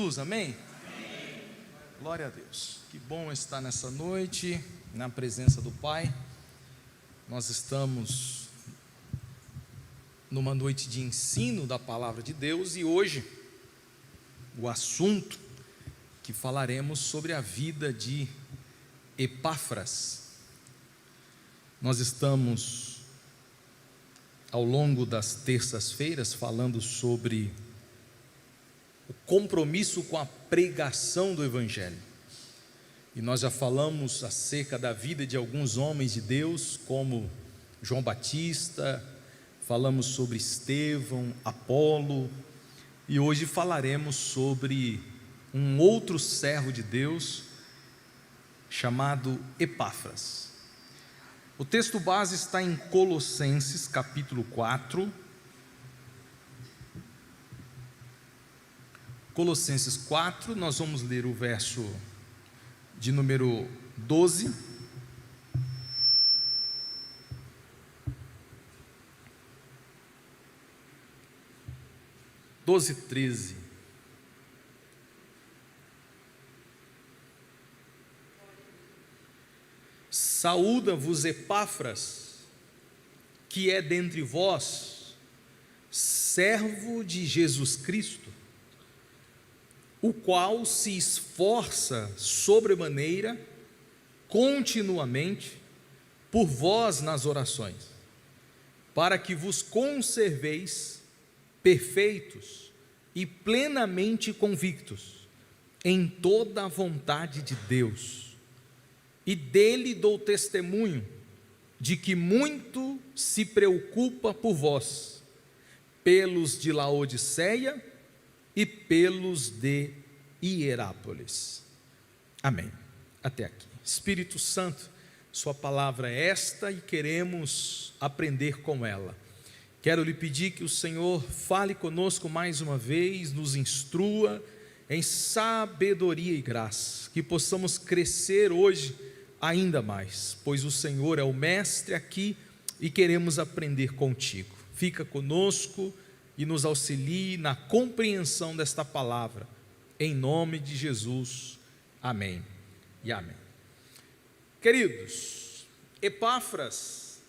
Jesus, amém? Amém. Glória a Deus, que bom estar nessa noite, na presença do Pai. Nós estamos numa noite de ensino da Palavra de Deus, e hoje o assunto que falaremos sobre a vida de Epáfras. Nós estamos, ao longo das terças-feiras, falando sobre o compromisso com a pregação do Evangelho, e nós já falamos acerca da vida de alguns homens de Deus, como João Batista, falamos sobre Estevão, Apolo, e hoje falaremos sobre um outro servo de Deus, chamado Epáfras. O texto base está em Colossenses capítulo 4, Colossenses 4, nós vamos ler o verso de número 12, e 13. Saúda-vos Epáfras, que é dentre vós, servo de Jesus Cristo, o qual se esforça sobremaneira, continuamente, por vós nas orações, para que vos conserveis perfeitos e plenamente convictos em toda a vontade de Deus. E dele dou testemunho de que muito se preocupa por vós, pelos de Laodiceia e pelos de Hierápolis. Amém. Até aqui. Espírito Santo, sua palavra é esta e queremos aprender com ela. Quero lhe pedir que o Senhor fale conosco mais uma vez, nos instrua em sabedoria e graça, que possamos crescer hoje ainda mais, pois o Senhor é o mestre aqui e queremos aprender contigo. Fica conosco e nos auxilie na compreensão desta palavra, em nome de Jesus, amém e amém. Queridos, Epáfras,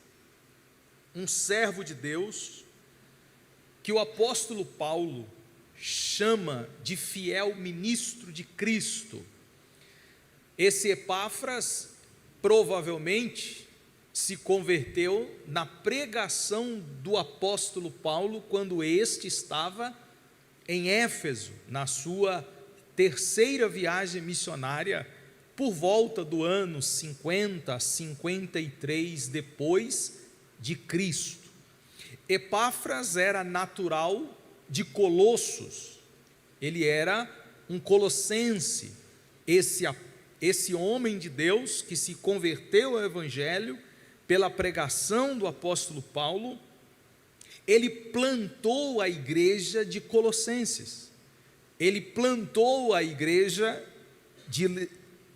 um servo de Deus, que o apóstolo Paulo chama de fiel ministro de Cristo. Esse Epáfras provavelmente se converteu na pregação do apóstolo Paulo, quando este estava em Éfeso, na sua terceira viagem missionária, por volta do ano 50 a 53 depois de Cristo. Epáfras era natural de Colossos, ele era um colossense, esse homem de Deus que se converteu ao Evangelho pela pregação do apóstolo Paulo. Ele plantou a igreja de Colossenses, ele plantou a igreja de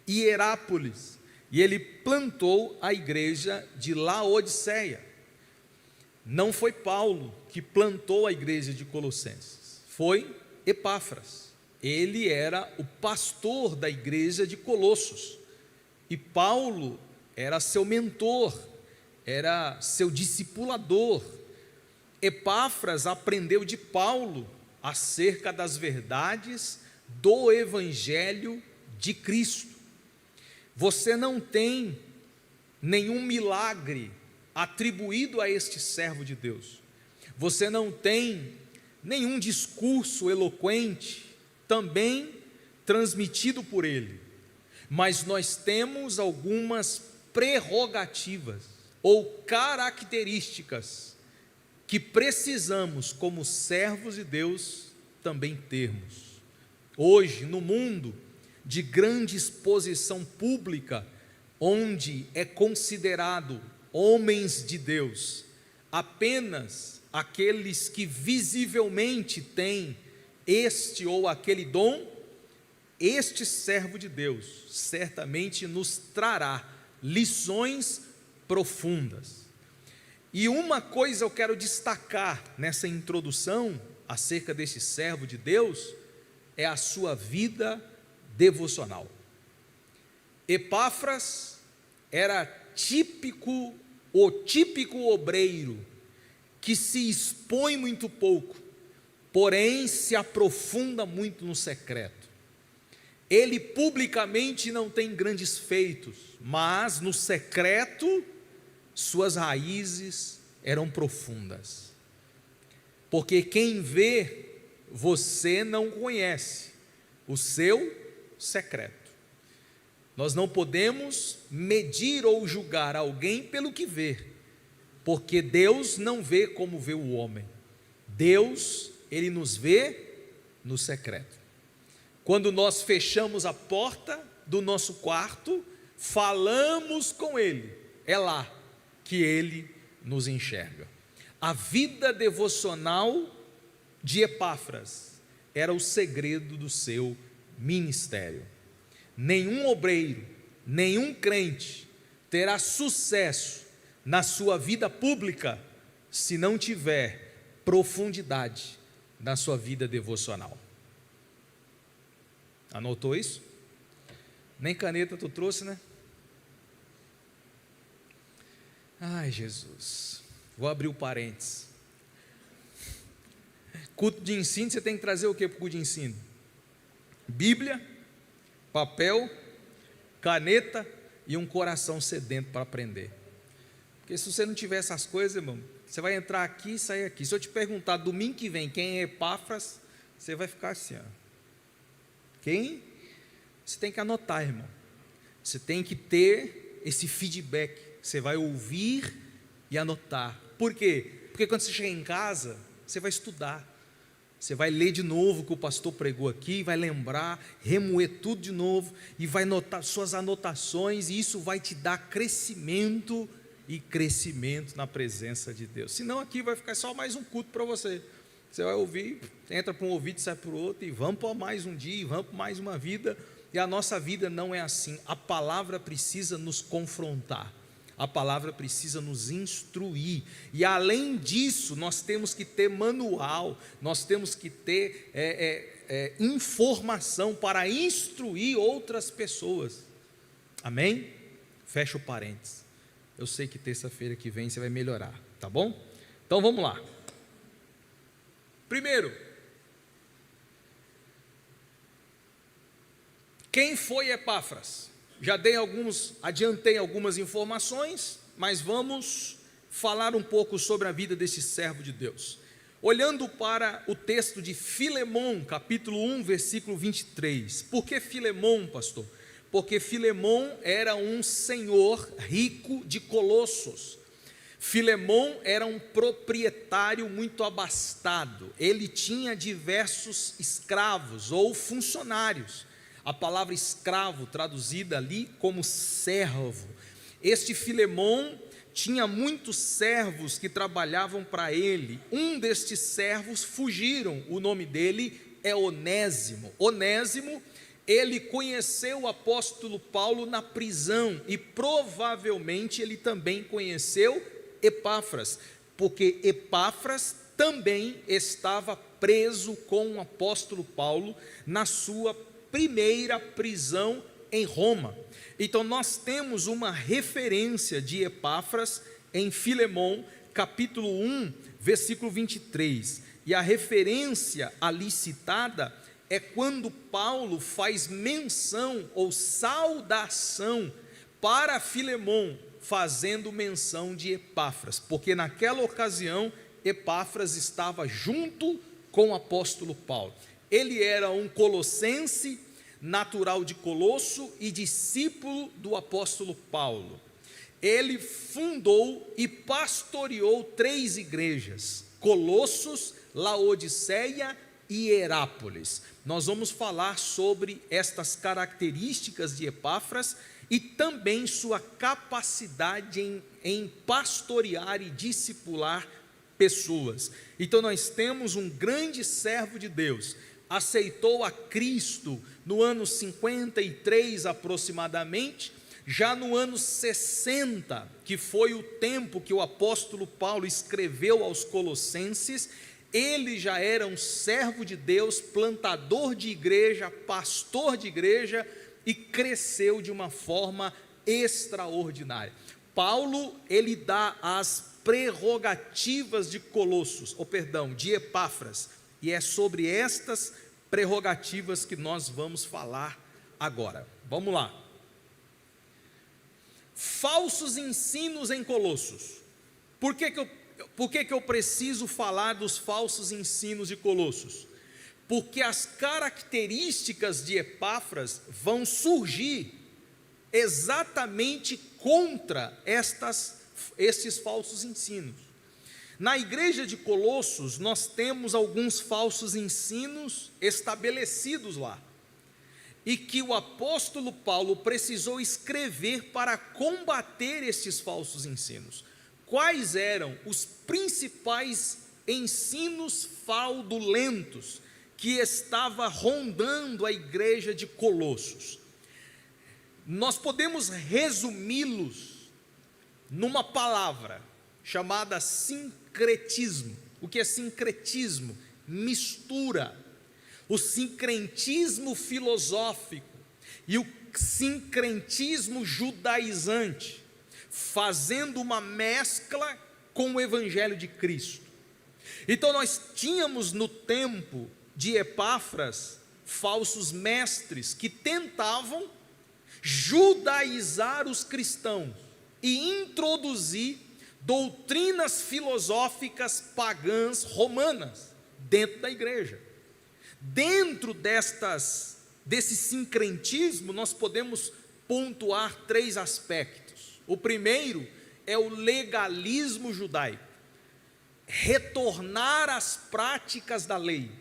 Hierápolis, e ele plantou a igreja de Laodiceia. Não foi Paulo que plantou a igreja de Colossenses, foi Epáfras. Ele era o pastor da igreja de Colossos, e Paulo era seu mentor, era seu discipulador. Epáfras aprendeu de Paulo acerca das verdades do Evangelho de Cristo. Você não tem nenhum milagre atribuído a este servo de Deus, você não tem nenhum discurso eloquente também transmitido por ele, mas nós temos algumas prerrogativas ou características que precisamos, como servos de Deus, também termos. Hoje, no mundo de grande exposição pública, onde é considerado homens de Deus apenas aqueles que visivelmente têm este ou aquele dom, este servo de Deus certamente nos trará lições profundas. E uma coisa eu quero destacar nessa introdução acerca deste servo de Deus, é a sua vida devocional. Epáfras era o típico obreiro que se expõe muito pouco, porém se aprofunda muito no secreto. Ele publicamente não tem grandes feitos, mas no secreto suas raízes eram profundas. Porque quem vê, você não conhece o seu secreto. Nós não podemos medir ou julgar alguém pelo que vê, porque Deus não vê como vê o homem. Deus, Ele nos vê no secreto. Quando nós fechamos a porta do nosso quarto, falamos com Ele, é lá que Ele nos enxerga. A vida devocional de Epáfras era o segredo do seu ministério. Nenhum obreiro, nenhum crente terá sucesso na sua vida pública se não tiver profundidade na sua vida devocional. Anotou isso? Nem caneta tu trouxe, né? Ai, Jesus. Vou abrir o parênteses. Culto de ensino, você tem que trazer o que para o culto de ensino? Bíblia, papel, caneta e um coração sedento para aprender. Porque se você não tiver essas coisas, irmão, você vai entrar aqui e sair aqui. Se eu te perguntar domingo que vem quem é Epáfras, você vai ficar assim, ó. Quem? Você tem que anotar, irmão. Você tem que ter esse feedback. Você vai ouvir e anotar. Por quê? Porque quando você chegar em casa, você vai estudar. Você vai ler de novo o que o pastor pregou aqui, vai lembrar, remoer tudo de novo, e vai notar suas anotações, e isso vai te dar crescimento e crescimento na presença de Deus. Senão aqui vai ficar só mais um culto para você. Você vai ouvir, entra para um ouvido, sai para o outro, e vamos para mais um dia, e vamos para mais uma vida. E a nossa vida não é assim. A palavra precisa nos confrontar, a palavra precisa nos instruir, e além disso, nós temos que ter manual, nós temos que ter informação para instruir outras pessoas. Amém? Fecha o parênteses. Eu sei que terça-feira que vem você vai melhorar, tá bom? Então vamos lá. Primeiro, quem foi Epáfras? Já adiantei algumas informações, mas vamos falar um pouco sobre a vida desse servo de Deus. Olhando para o texto de Filemão, capítulo 1, versículo 23. Por que Filemão, pastor? Porque Filemão era um senhor rico de Colossos. Filemão era um proprietário muito abastado, ele tinha diversos escravos ou funcionários. A palavra escravo traduzida ali como servo. Este Filemão tinha muitos servos que trabalhavam para ele. Um destes servos fugiram, o nome dele é Onésimo. Onésimo, ele conheceu o apóstolo Paulo na prisão, e provavelmente ele também conheceu Epáfras, porque Epáfras também estava preso com o apóstolo Paulo na sua primeira prisão em Roma. Então nós temos uma referência de Epáfras em Filemão, capítulo 1, versículo 23, e a referência ali citada é quando Paulo faz menção ou saudação para Filemão, fazendo menção de Epáfras, porque naquela ocasião Epáfras estava junto com o apóstolo Paulo. Ele era um colossense, natural de Colosso e discípulo do apóstolo Paulo. Ele fundou e pastoreou 3 igrejas: Colossos, Laodiceia e Herápolis. Nós vamos falar sobre estas características de Epáfras e também sua capacidade em pastorear e discipular pessoas. Então nós temos um grande servo de Deus, aceitou a Cristo no ano 53 aproximadamente. Já no ano 60, que foi o tempo que o apóstolo Paulo escreveu aos Colossenses, ele já era um servo de Deus, plantador de igreja, pastor de igreja, e cresceu de uma forma extraordinária. Paulo, ele dá as prerrogativas de de Epáfras, e é sobre estas prerrogativas que nós vamos falar agora. Vamos lá. Falsos ensinos em Colossos. Por que eu preciso falar dos falsos ensinos de Colossos? Porque as características de Epáfras vão surgir exatamente contra estes falsos ensinos. Na igreja de Colossos, nós temos alguns falsos ensinos estabelecidos lá, e que o apóstolo Paulo precisou escrever para combater estes falsos ensinos. Quais eram os principais ensinos fraudulentos que estava rondando a igreja de Colossos? Nós podemos resumi-los numa palavra chamada sincretismo. O que é sincretismo? Mistura. O sincretismo filosófico e o sincretismo judaizante, fazendo uma mescla com o evangelho de Cristo. Então nós tínhamos no tempo de Epáfras falsos mestres que tentavam judaizar os cristãos e introduzir doutrinas filosóficas pagãs romanas dentro da igreja. Dentro desse sincretismo, nós podemos pontuar 3 aspectos. O primeiro é o legalismo judaico, retornar às práticas da lei.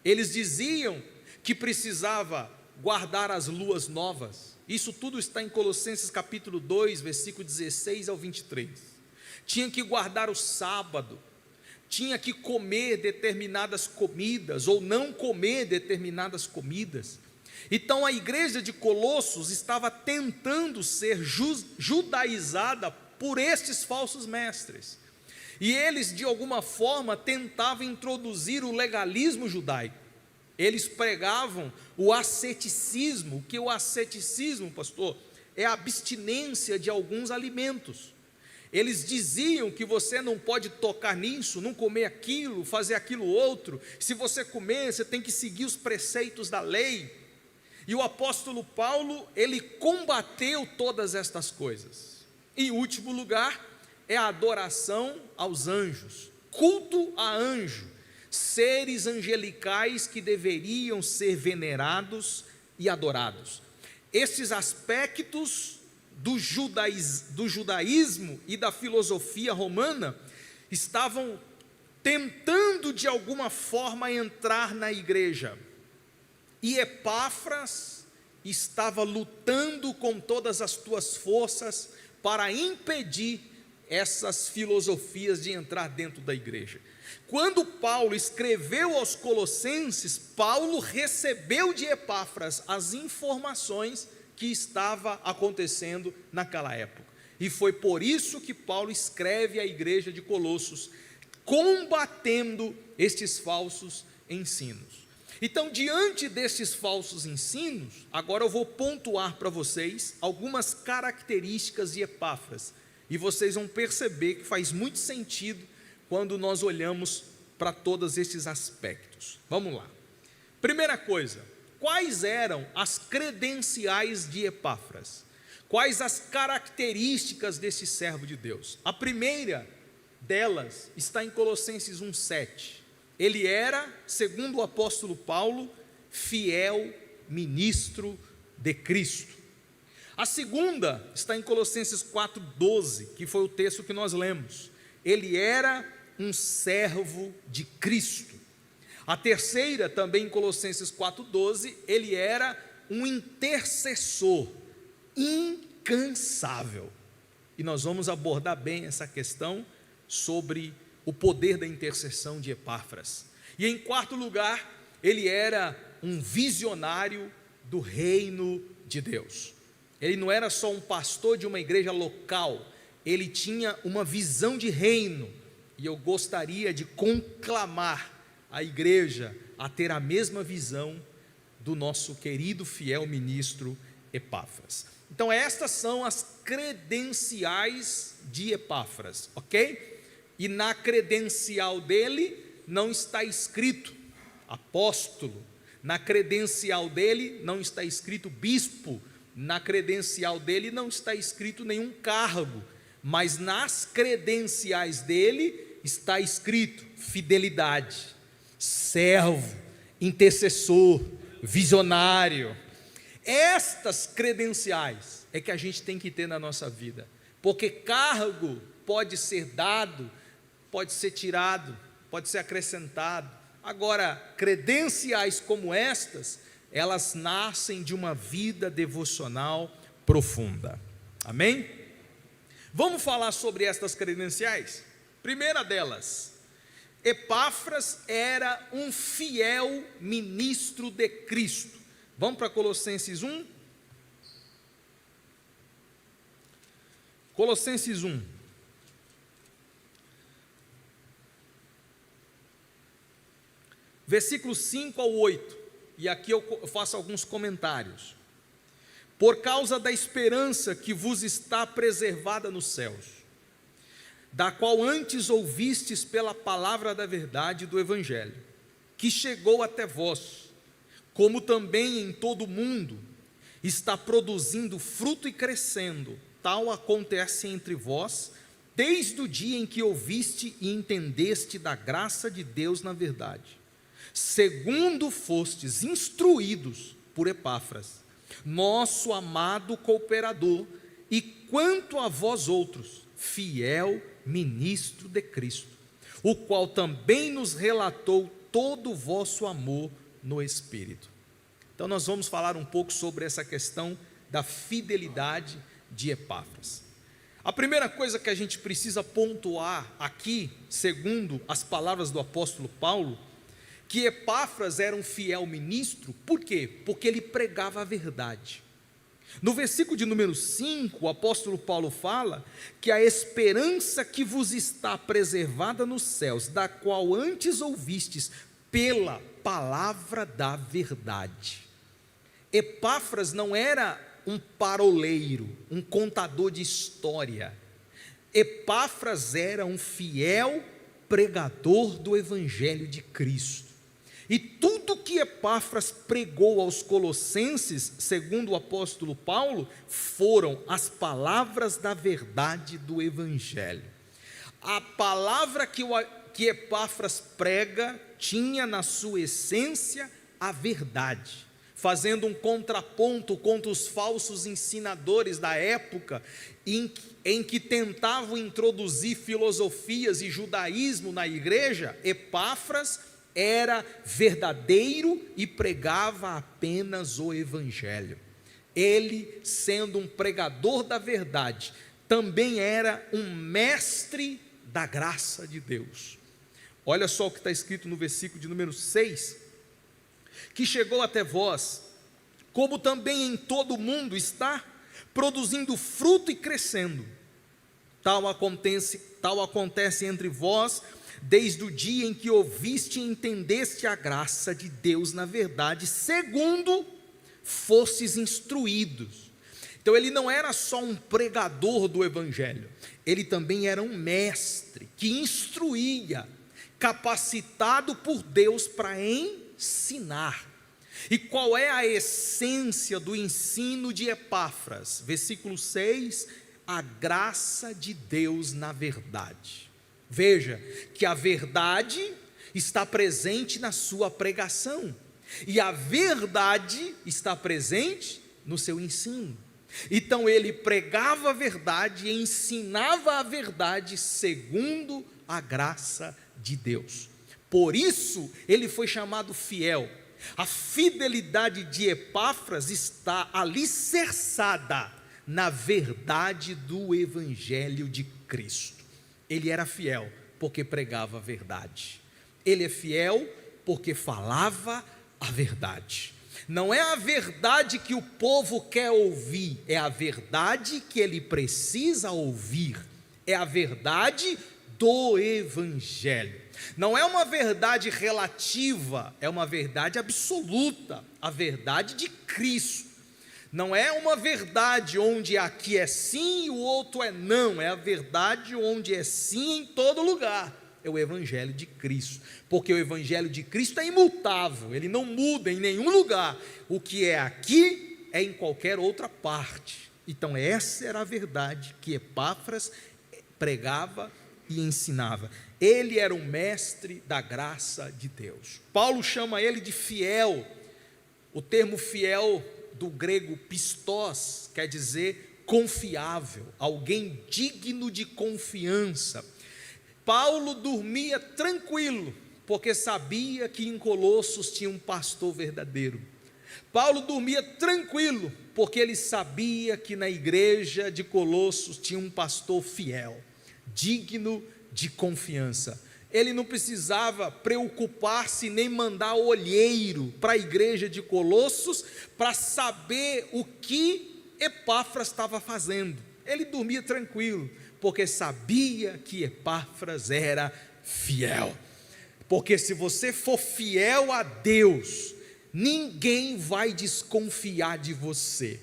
Eles diziam que precisava guardar as luas novas. Isso tudo está em Colossenses capítulo 2, versículo 16 ao 23. Tinha que guardar o sábado, tinha que comer determinadas comidas, ou não comer determinadas comidas. Então a igreja de Colossos estava tentando ser judaizada por estes falsos mestres, e eles de alguma forma tentavam introduzir o legalismo judaico. Eles pregavam o asceticismo. O que é o asceticismo, pastor? É a abstinência de alguns alimentos. Eles diziam que você não pode tocar nisso, não comer aquilo, fazer aquilo outro. Se você comer, você tem que seguir os preceitos da lei. E o apóstolo Paulo, ele combateu todas estas coisas. Em último lugar, é a adoração aos anjos, culto a anjo, seres angelicais que deveriam ser venerados e adorados. Esses aspectos do judaísmo e da filosofia romana estavam tentando de alguma forma entrar na igreja, e Epáfras estava lutando com todas as suas forças para impedir essas filosofias de entrar dentro da igreja. Quando Paulo escreveu aos Colossenses, Paulo recebeu de Epáfras as informações que estava acontecendo naquela época, e foi por isso que Paulo escreve à igreja de Colossos, combatendo estes falsos ensinos. Então, diante destes falsos ensinos, agora eu vou pontuar para vocês algumas características de Epáfras, e vocês vão perceber que faz muito sentido quando nós olhamos para todos esses aspectos. Vamos lá. Primeira coisa, quais eram as credenciais de Epáfras? Quais as características desse servo de Deus? A primeira delas está em Colossenses 1,7. Ele era, segundo o apóstolo Paulo, fiel ministro de Cristo. A segunda está em Colossenses 4,12, que foi o texto que nós lemos. Ele era um servo de Cristo. A terceira, também em Colossenses 4,12, ele era um intercessor incansável. E nós vamos abordar bem essa questão sobre o poder da intercessão de Epáfras. E em quarto lugar, ele era um visionário do reino de Deus. Ele não era só um pastor de uma igreja local, ele tinha uma visão de reino, e eu gostaria de conclamar a igreja a ter a mesma visão do nosso querido fiel ministro Epáfras. Então estas são as credenciais de Epáfras, ok? E na credencial dele não está escrito apóstolo, na credencial dele não está escrito bispo, na credencial dele não está escrito nenhum cargo, mas nas credenciais dele está escrito fidelidade, servo, intercessor, visionário. Estas credenciais é que a gente tem que ter na nossa vida, porque cargo pode ser dado, pode ser tirado, pode ser acrescentado. Agora, credenciais como estas, elas nascem de uma vida devocional profunda. Amém? Vamos falar sobre estas credenciais? Primeira delas, Epáfras era um fiel ministro de Cristo. Vamos para Colossenses 1? Colossenses 1. Versículos 5 ao 8, e aqui eu faço alguns comentários. Por causa da esperança que vos está preservada nos céus, da qual antes ouvistes pela palavra da verdade do Evangelho, que chegou até vós, como também em todo o mundo, está produzindo fruto e crescendo, tal acontece entre vós, desde o dia em que ouviste e entendeste da graça de Deus na verdade, segundo fostes instruídos por Epáfras, nosso amado cooperador, e quanto a vós outros, fiel ministro de Cristo, o qual também nos relatou todo o vosso amor no Espírito. Então nós vamos falar um pouco sobre essa questão da fidelidade de Epáfras. A primeira coisa que a gente precisa pontuar aqui, segundo as palavras do apóstolo Paulo, que Epáfras era um fiel ministro. Por quê? Porque ele pregava a verdade. No versículo de número 5, o apóstolo Paulo fala que a esperança que vos está preservada nos céus, da qual antes ouvistes pela palavra da verdade. Epáfras não era um paroleiro, um contador de história. Epáfras era um fiel pregador do Evangelho de Cristo. E tudo que Epáfras pregou aos colossenses, segundo o apóstolo Paulo, foram as palavras da verdade do Evangelho. A palavra que Epáfras prega tinha na sua essência a verdade, fazendo um contraponto contra os falsos ensinadores da época, em que tentavam introduzir filosofias e judaísmo na igreja. Epáfras era verdadeiro e pregava apenas o Evangelho. Ele, sendo um pregador da verdade, também era um mestre da graça de Deus. Olha só o que está escrito no versículo de número 6, que chegou até vós, como também em todo o mundo está, produzindo fruto e crescendo. Tal acontece entre vós, desde o dia em que ouviste e entendeste a graça de Deus na verdade, segundo fostes instruídos. Então ele não era só um pregador do Evangelho, ele também era um mestre que instruía, capacitado por Deus para ensinar. E qual é a essência do ensino de Epáfras? Versículo 6, a graça de Deus na verdade. Veja que a verdade está presente na sua pregação, e a verdade está presente no seu ensino. Então ele pregava a verdade e ensinava a verdade segundo a graça de Deus. Por isso ele foi chamado fiel. A fidelidade de Epáfras está alicerçada na verdade do Evangelho de Cristo. Ele era fiel porque pregava a verdade. Ele é fiel porque falava a verdade. Não é a verdade que o povo quer ouvir, é a verdade que ele precisa ouvir. É a verdade do Evangelho. Não é uma verdade relativa, é uma verdade absoluta, a verdade de Cristo. Não é uma verdade onde aqui é sim e o outro é não, é a verdade onde é sim em todo lugar. É o Evangelho de Cristo, porque o Evangelho de Cristo é imutável, ele não muda em nenhum lugar. O que é aqui é em qualquer outra parte. Então essa era a verdade que Epáfras pregava e ensinava. Ele era o mestre da graça de Deus. Paulo chama ele de fiel. O termo fiel do grego pistos quer dizer confiável, alguém digno de confiança. Paulo dormia tranquilo, porque sabia que em Colossos tinha um pastor verdadeiro. Paulo dormia tranquilo, porque ele sabia que na igreja de Colossos tinha um pastor fiel, digno de confiança. Ele não precisava preocupar-se nem mandar olheiro para a igreja de Colossos para saber o que Epáfras estava fazendo. Ele dormia tranquilo, porque sabia que Epáfras era fiel. Porque se você for fiel a Deus, ninguém vai desconfiar de você,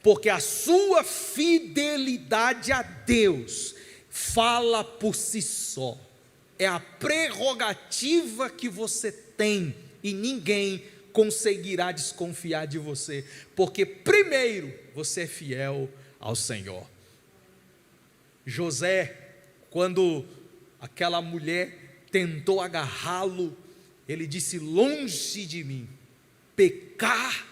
porque a sua fidelidade a Deus fala por si só. É a prerrogativa que você tem e ninguém conseguirá desconfiar de você, porque primeiro você é fiel ao Senhor. José, quando aquela mulher tentou agarrá-lo, ele disse: longe de mim pecar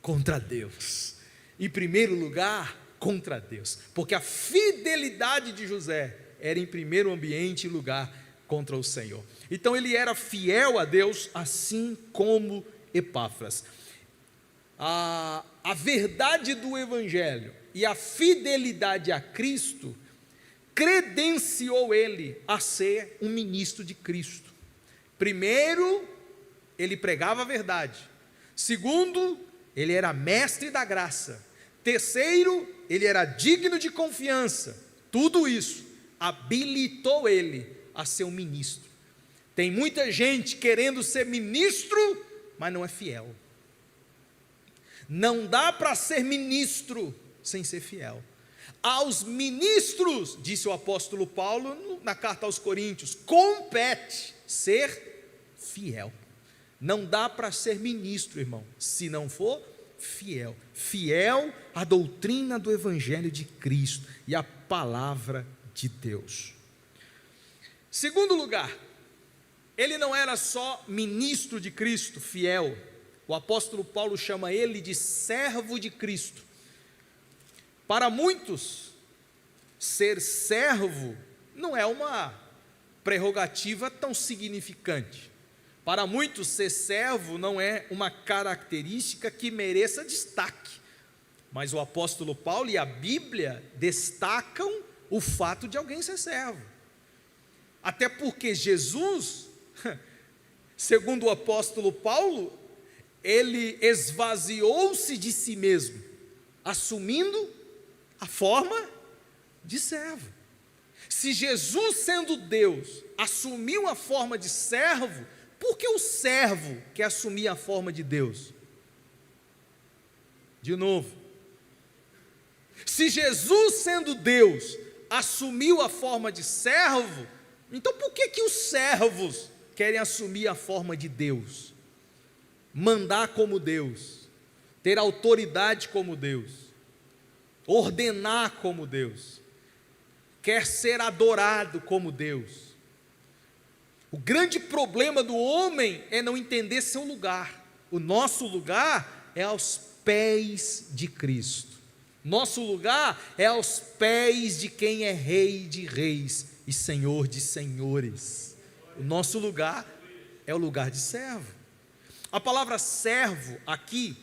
contra Deus. Em primeiro lugar, contra Deus, porque a fidelidade de José era em primeiro ambiente e lugar contra o Senhor. Então ele era fiel a Deus, assim como Epáfras. A verdade do Evangelho e a fidelidade a Cristo credenciou ele a ser um ministro de Cristo. Primeiro, ele pregava a verdade. Segundo, ele era mestre da graça. Terceiro, ele era digno de confiança. Tudo isso habilitou ele a ser um ministro. Tem muita gente querendo ser ministro, mas não é fiel. Não dá para ser ministro sem ser fiel. Aos ministros, disse o apóstolo Paulo na carta aos Coríntios, compete ser fiel. Não dá para ser ministro, irmão, se não for fiel. Fiel à doutrina do Evangelho de Cristo e à palavra de Deus. Segundo lugar, ele não era só ministro de Cristo, fiel. O apóstolo Paulo chama ele de servo de Cristo. Para muitos, ser servo não é uma prerrogativa tão significante. Para muitos, ser servo não é uma característica que mereça destaque. Mas o apóstolo Paulo e a Bíblia destacam o fato de alguém ser servo. Até porque Jesus, segundo o apóstolo Paulo, ele esvaziou-se de si mesmo, assumindo a forma de servo. Se Jesus, sendo Deus, assumiu a forma de servo, por que o servo quer assumir a forma de Deus? De novo, se Jesus, sendo Deus, assumiu a forma de servo, então por que os servos querem assumir a forma de Deus? Mandar como Deus, ter autoridade como Deus, ordenar como Deus, quer ser adorado como Deus. O grande problema do homem é não entender seu lugar. O nosso lugar é aos pés de Cristo. Nosso lugar é aos pés de quem é Rei de reis e Senhor de senhores. O nosso lugar é o lugar de servo. A palavra servo aqui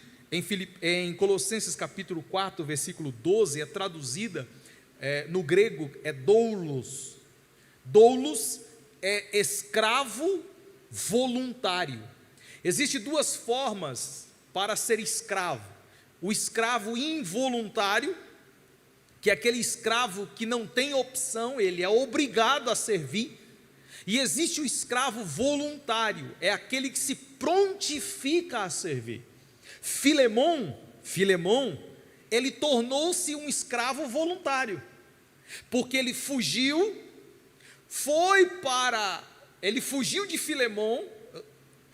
em Colossenses capítulo 4, versículo 12, é traduzida no grego é doulos. Doulos é escravo voluntário. Existem duas formas para ser escravo: o escravo involuntário, que é aquele escravo que não tem opção, ele é obrigado a servir. E existe o escravo voluntário, é aquele que se prontifica a servir. Filemon, ele tornou-se um escravo voluntário, porque ele fugiu de Filemon.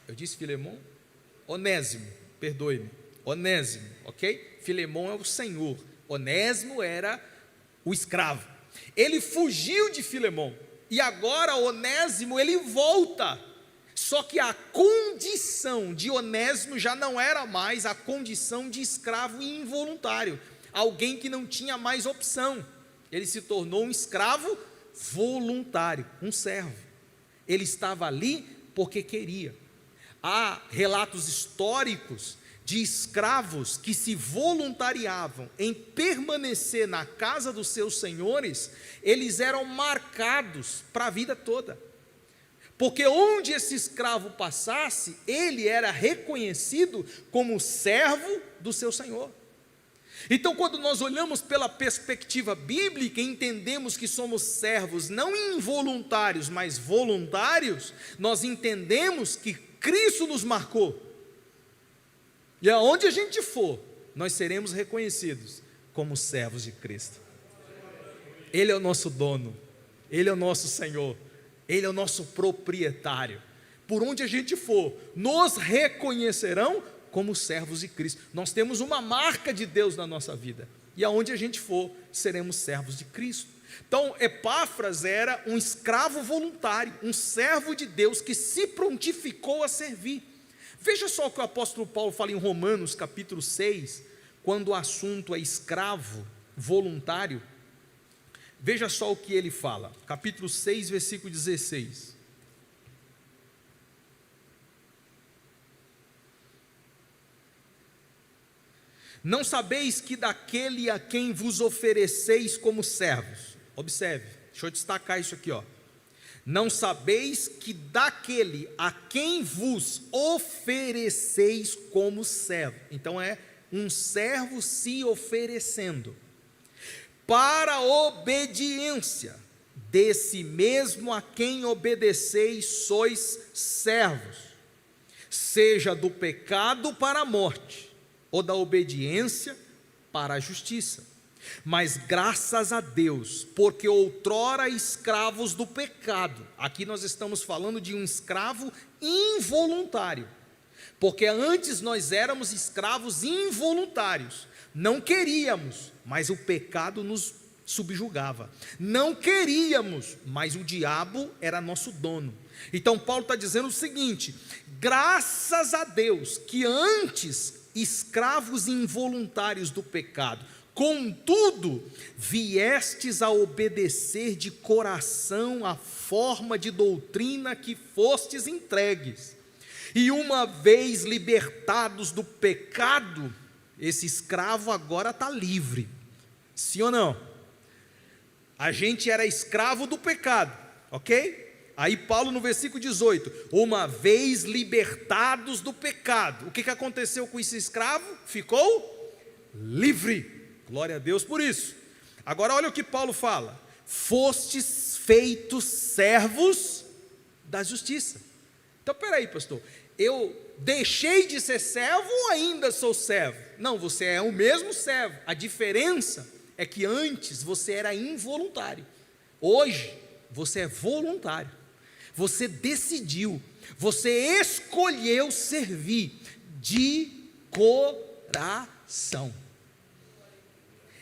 Eu disse Filemon? Onésimo, perdoe-me, Onésimo, ok? Filemon é o senhor, Onésimo era o escravo. Ele fugiu de Filemon, e agora Onésimo ele volta, só que a condição de Onésimo já não era mais a condição de escravo involuntário, alguém que não tinha mais opção. Ele se tornou um escravo voluntário, um servo. Ele estava ali porque queria. Há relatos históricos de escravos que se voluntariavam em permanecer na casa dos seus senhores. Eles eram marcados para a vida toda, porque onde esse escravo passasse, ele era reconhecido como servo do seu senhor. Então, quando nós olhamos pela perspectiva bíblica e entendemos que somos servos não involuntários, mas voluntários, nós entendemos que Cristo nos marcou, e aonde a gente for, nós seremos reconhecidos como servos de Cristo. Ele é o nosso dono, Ele é o nosso Senhor, Ele é o nosso proprietário. Por onde a gente for, nos reconhecerão como servos de Cristo. Nós temos uma marca de Deus na nossa vida, e aonde a gente for, seremos servos de Cristo. Então, Epáfras era um escravo voluntário, um servo de Deus que se prontificou a servir. Veja só o que o apóstolo Paulo fala em Romanos capítulo 6, quando o assunto é escravo voluntário. Veja só o que ele fala, capítulo 6, versículo 16. Não sabeis que daquele a quem vos ofereceis como servos, observe, deixa eu destacar isso aqui, não sabeis que daquele a quem vos ofereceis como servo. Então é um servo se oferecendo para a obediência, desse mesmo a quem obedeceis sois servos, seja do pecado para a morte, ou da obediência para a justiça. Mas graças a Deus, porque outrora escravos do pecado, aqui nós estamos falando de um escravo involuntário, porque antes nós éramos escravos involuntários, não queríamos, mas o pecado nos subjugava, não queríamos, mas o diabo era nosso dono. Então Paulo está dizendo o seguinte: graças a Deus que antes escravos involuntários do pecado, contudo, viestes a obedecer de coração a forma de doutrina que fostes entregues, e uma vez libertados do pecado, esse escravo agora está livre, sim ou não? A gente era escravo do pecado, ok? Aí Paulo no versículo 18, uma vez libertados do pecado, o que aconteceu com esse escravo? Ficou livre. Glória a Deus por isso. Agora olha o que Paulo fala: fostes feitos servos da justiça. Então peraí, pastor, eu deixei de ser servo ou ainda sou servo? Não, você é o mesmo servo, a diferença é que antes você era involuntário, hoje você é voluntário, você decidiu, você escolheu servir de coração.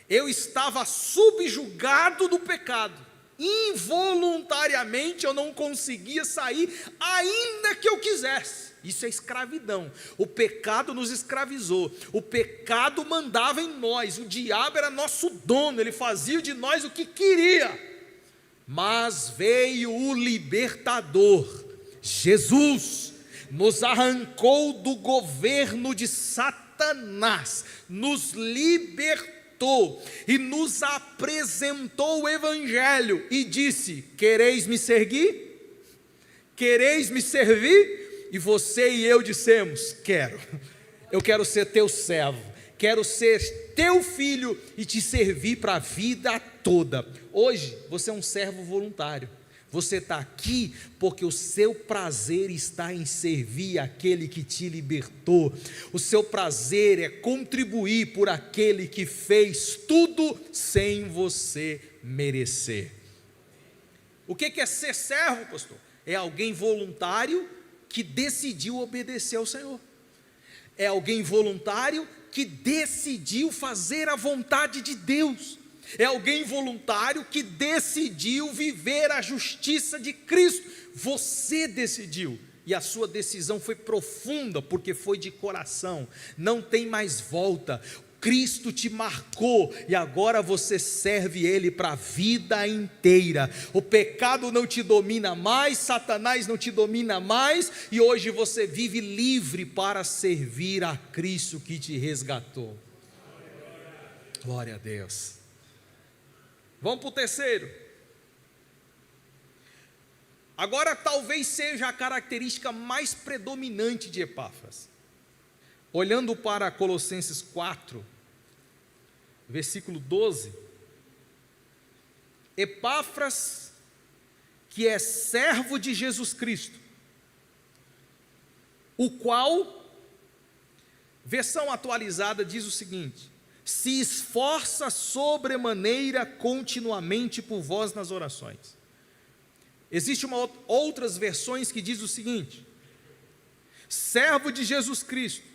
Eu estava subjugado do pecado, involuntariamente eu não conseguia sair, ainda que eu quisesse. Isso é escravidão. O pecado nos escravizou, o pecado mandava em nós, o diabo era nosso dono, ele fazia de nós o que queria. Mas veio o libertador, Jesus, nos arrancou do governo de Satanás, nos libertou e nos apresentou o evangelho e disse: quereis me seguir? Quereis me servir? E você e eu dissemos: quero, eu quero ser teu servo, quero ser teu filho e te servir para a vida toda. Hoje, você é um servo voluntário. Você está aqui porque o seu prazer está em servir aquele que te libertou. O seu prazer é contribuir por aquele que fez tudo sem você merecer. O que é ser servo, pastor? É alguém voluntário que decidiu obedecer ao Senhor. É alguém voluntário que decidiu fazer a vontade de Deus. É alguém voluntário que decidiu viver a justiça de Cristo. Você decidiu, e a sua decisão foi profunda, porque foi de coração, não tem mais volta. Cristo te marcou, e agora você serve Ele para a vida inteira. O pecado não te domina mais, Satanás não te domina mais, e hoje você vive livre para servir a Cristo que te resgatou. Glória a Deus. Vamos para o terceiro. Agora talvez seja a característica mais predominante de Epáfras. Olhando para Colossenses 4, versículo 12, Epáfras, que é servo de Jesus Cristo, o qual, versão atualizada diz o seguinte: se esforça sobremaneira continuamente por vós nas orações. Existem outras versões que diz o seguinte: servo de Jesus Cristo,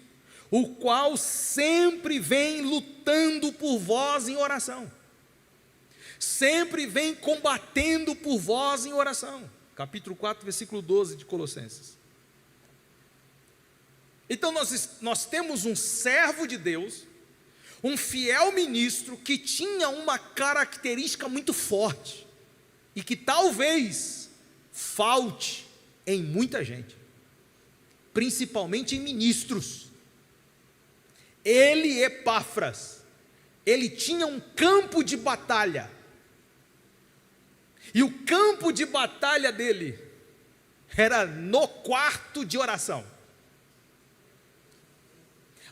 o qual sempre vem lutando por vós em oração, sempre vem combatendo por vós em oração. Capítulo 4, versículo 12 de Colossenses. Então nós temos um servo de Deus, um fiel ministro que tinha uma característica muito forte e que talvez falte em muita gente, principalmente em ministros. Ele, Epáfras, ele tinha um campo de batalha, e o campo de batalha dele era no quarto de oração.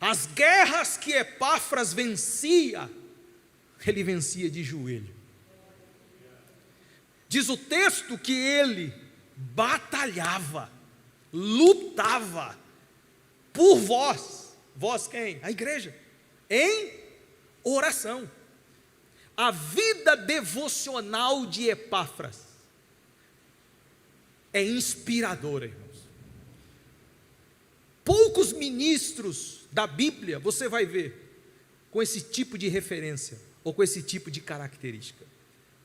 As guerras que Epáfras vencia, ele vencia de joelho. Diz o texto que ele batalhava, lutava por vós. Vós quem? A igreja. Em oração. A vida devocional de Epáfras é inspiradora, irmãos. Poucos ministros da Bíblia você vai ver com esse tipo de referência ou com esse tipo de característica.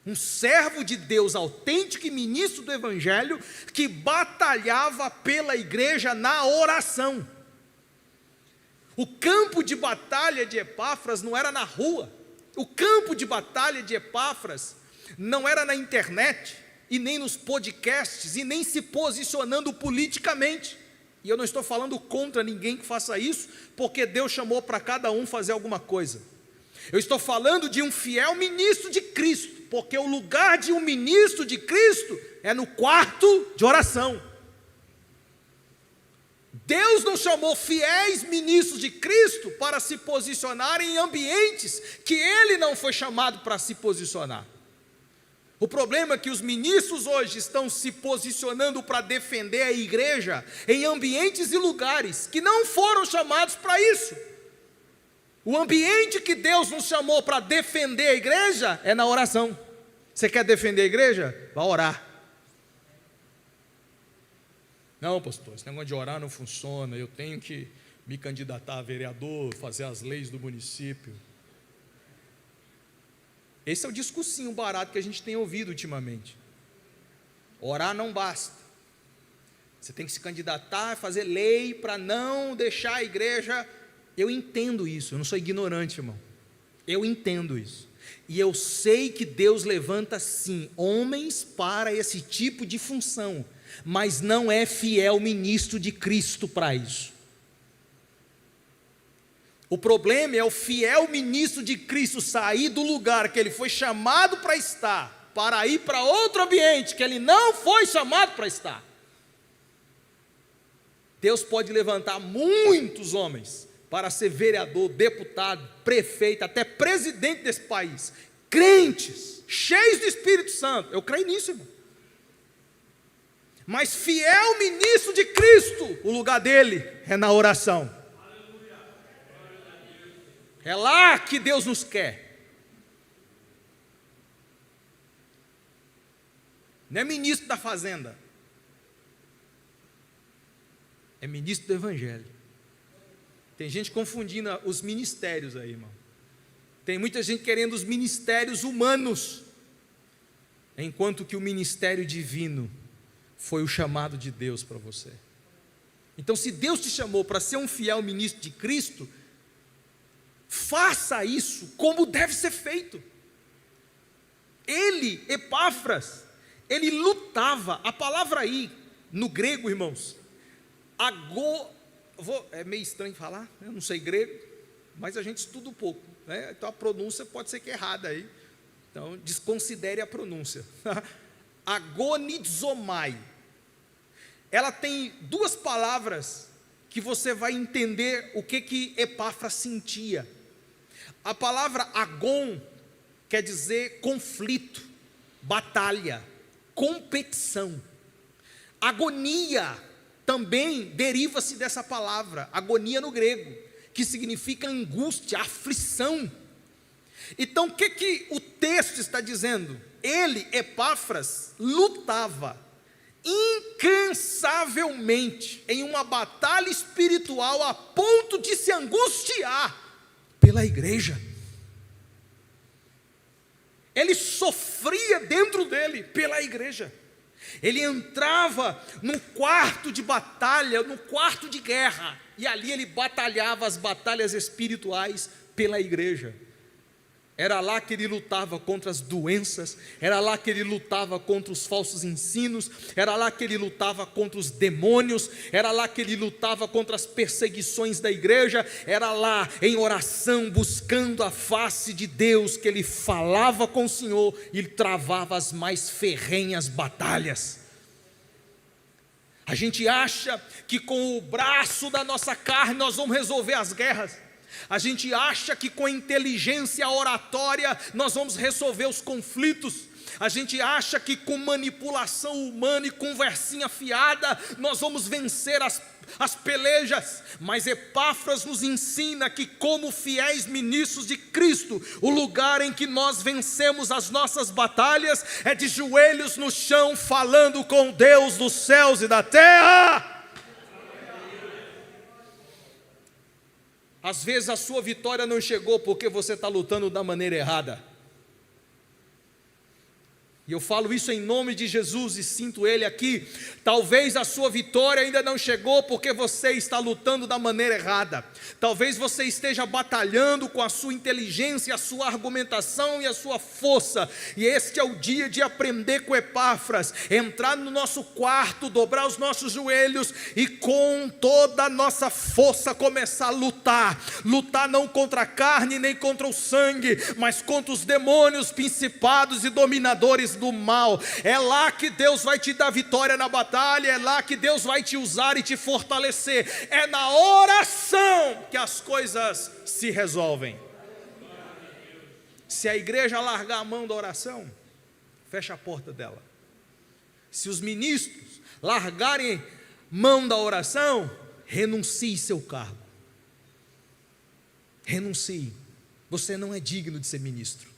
Um servo de Deus autêntico e ministro do Evangelho que batalhava pela igreja na oração. O campo de batalha de Epáfras não era na rua. O campo de batalha de Epáfras não era na internet, e nem nos podcasts, e nem se posicionando politicamente. E eu não estou falando contra ninguém que faça isso, porque Deus chamou para cada um fazer alguma coisa. Eu estou falando de um fiel ministro de Cristo, porque o lugar de um ministro de Cristo é no quarto de oração. Deus não chamou fiéis ministros de Cristo para se posicionar em ambientes que ele não foi chamado para se posicionar. O problema é que os ministros hoje estão se posicionando para defender a igreja em ambientes e lugares que não foram chamados para isso. O ambiente que Deus nos chamou para defender a igreja é na oração. Você quer defender a igreja? Vá orar. Não, pastor, esse negócio de orar não funciona, eu tenho que me candidatar a vereador, fazer as leis do município. Esse é o discursinho barato que a gente tem ouvido ultimamente. Orar não basta. Você tem que se candidatar, fazer lei para não deixar a igreja. Eu entendo isso, eu não sou ignorante, irmão. Eu entendo isso. E eu sei que Deus levanta sim homens para esse tipo de função, mas não é fiel ministro de Cristo para isso. O problema é o fiel ministro de Cristo sair do lugar que ele foi chamado para estar, para ir para outro ambiente que ele não foi chamado para estar. Deus pode levantar muitos homens para ser vereador, deputado, prefeito, até presidente desse país, crentes, cheios do Espírito Santo, eu creio nisso, irmão. Mas fiel ministro de Cristo, o lugar dele é na oração. É lá que Deus nos quer. Não é ministro da fazenda, é ministro do Evangelho. Tem gente confundindo os ministérios aí, irmão. Tem muita gente querendo os ministérios humanos, enquanto que o ministério divino foi o chamado de Deus para você. Então, se Deus te chamou para ser um fiel ministro de Cristo, faça isso como deve ser feito. Ele, Epáfras, ele lutava. A palavra aí, no grego, irmãos, é meio estranho falar, eu não sei grego, mas a gente estuda um pouco, né? Então a pronúncia pode ser que é errada aí, então desconsidere a pronúncia. Agonizomai, ela tem duas palavras que você vai entender o que Epáfras sentia. A palavra agon quer dizer conflito, batalha, competição. Agonia também deriva-se dessa palavra, agonia no grego, que significa angústia, aflição. Então, o que o texto está dizendo? Ele, Epáfras, lutava incansavelmente em uma batalha espiritual a ponto de se angustiar pela igreja. Ele sofria dentro dele pela igreja. Ele entrava num quarto de batalha, num quarto de guerra, e ali ele batalhava as batalhas espirituais pela igreja. Era lá que ele lutava contra as doenças, era lá que ele lutava contra os falsos ensinos, era lá que ele lutava contra os demônios, era lá que ele lutava contra as perseguições da igreja, era lá em oração, buscando a face de Deus, que ele falava com o Senhor e travava as mais ferrenhas batalhas. A gente acha que com o braço da nossa carne nós vamos resolver as guerras. A gente acha que com inteligência oratória nós vamos resolver os conflitos. A gente acha que com manipulação humana e conversinha fiada nós vamos vencer as pelejas. Mas Epáfras nos ensina que, como fiéis ministros de Cristo, o lugar em que nós vencemos as nossas batalhas é de joelhos no chão, falando com Deus dos céus e da terra. Às vezes a sua vitória não chegou porque você está lutando da maneira errada. E eu falo isso em nome de Jesus e sinto Ele aqui. Talvez a sua vitória ainda não chegou porque você está lutando da maneira errada. Talvez você esteja batalhando com a sua inteligência, a sua argumentação e a sua força. E este é o dia de aprender com Epáfras, entrar no nosso quarto, dobrar os nossos joelhos e com toda a nossa força começar a lutar. Lutar não contra a carne nem contra o sangue, mas contra os demônios, principados e dominadores do mal. É lá que Deus vai te dar vitória na batalha, é lá que Deus vai te usar e te fortalecer. É na oração que as coisas se resolvem. Se a igreja largar a mão da oração, fecha a porta dela. Se os ministros largarem mão da oração, renuncie seu cargo. Renuncie. Você não é digno de ser ministro.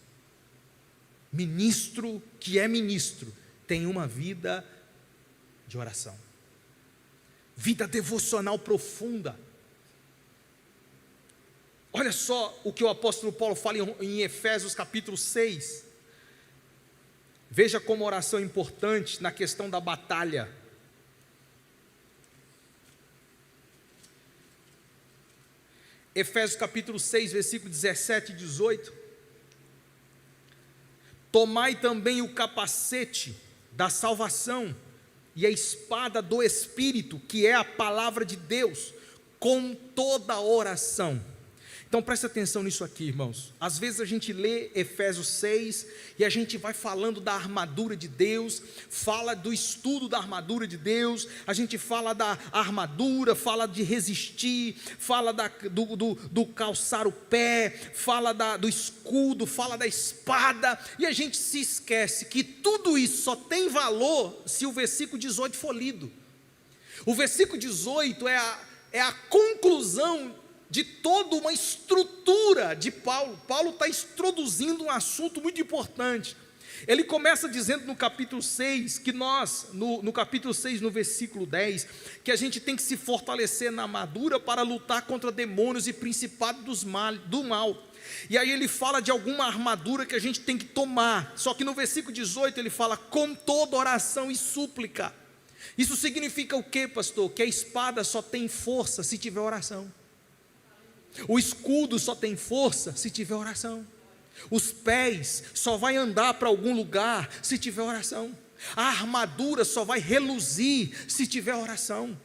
Ministro que é ministro tem uma vida de oração, vida devocional profunda. Olha só o que o apóstolo Paulo fala em Efésios capítulo 6. Veja como a oração é importante na questão da batalha. Efésios capítulo 6, versículo 17 e 18. Tomai também o capacete da salvação e a espada do Espírito, que é a palavra de Deus, com toda oração Então preste atenção nisso aqui, irmãos. Às vezes a gente lê Efésios 6 e a gente vai falando da armadura de Deus, fala do estudo da armadura de Deus, a gente fala da armadura, fala de resistir, fala do calçar o pé, fala do escudo, fala da espada, e a gente se esquece que tudo isso só tem valor se o versículo 18 for lido. O versículo 18 é a conclusão de toda uma estrutura de Paulo. Paulo está introduzindo um assunto muito importante. Ele começa dizendo no capítulo 6, que nós, no capítulo 6, no versículo 10, que a gente tem que se fortalecer na armadura para lutar contra demônios e principados do mal. E aí ele fala de alguma armadura que a gente tem que tomar, só que no versículo 18 ele fala, com toda oração e súplica. Isso significa o que, pastor? Que a espada só tem força se tiver oração. O escudo só tem força se tiver oração. Os pés só vai andar para algum lugar se tiver oração. A armadura só vai reluzir se tiver oração.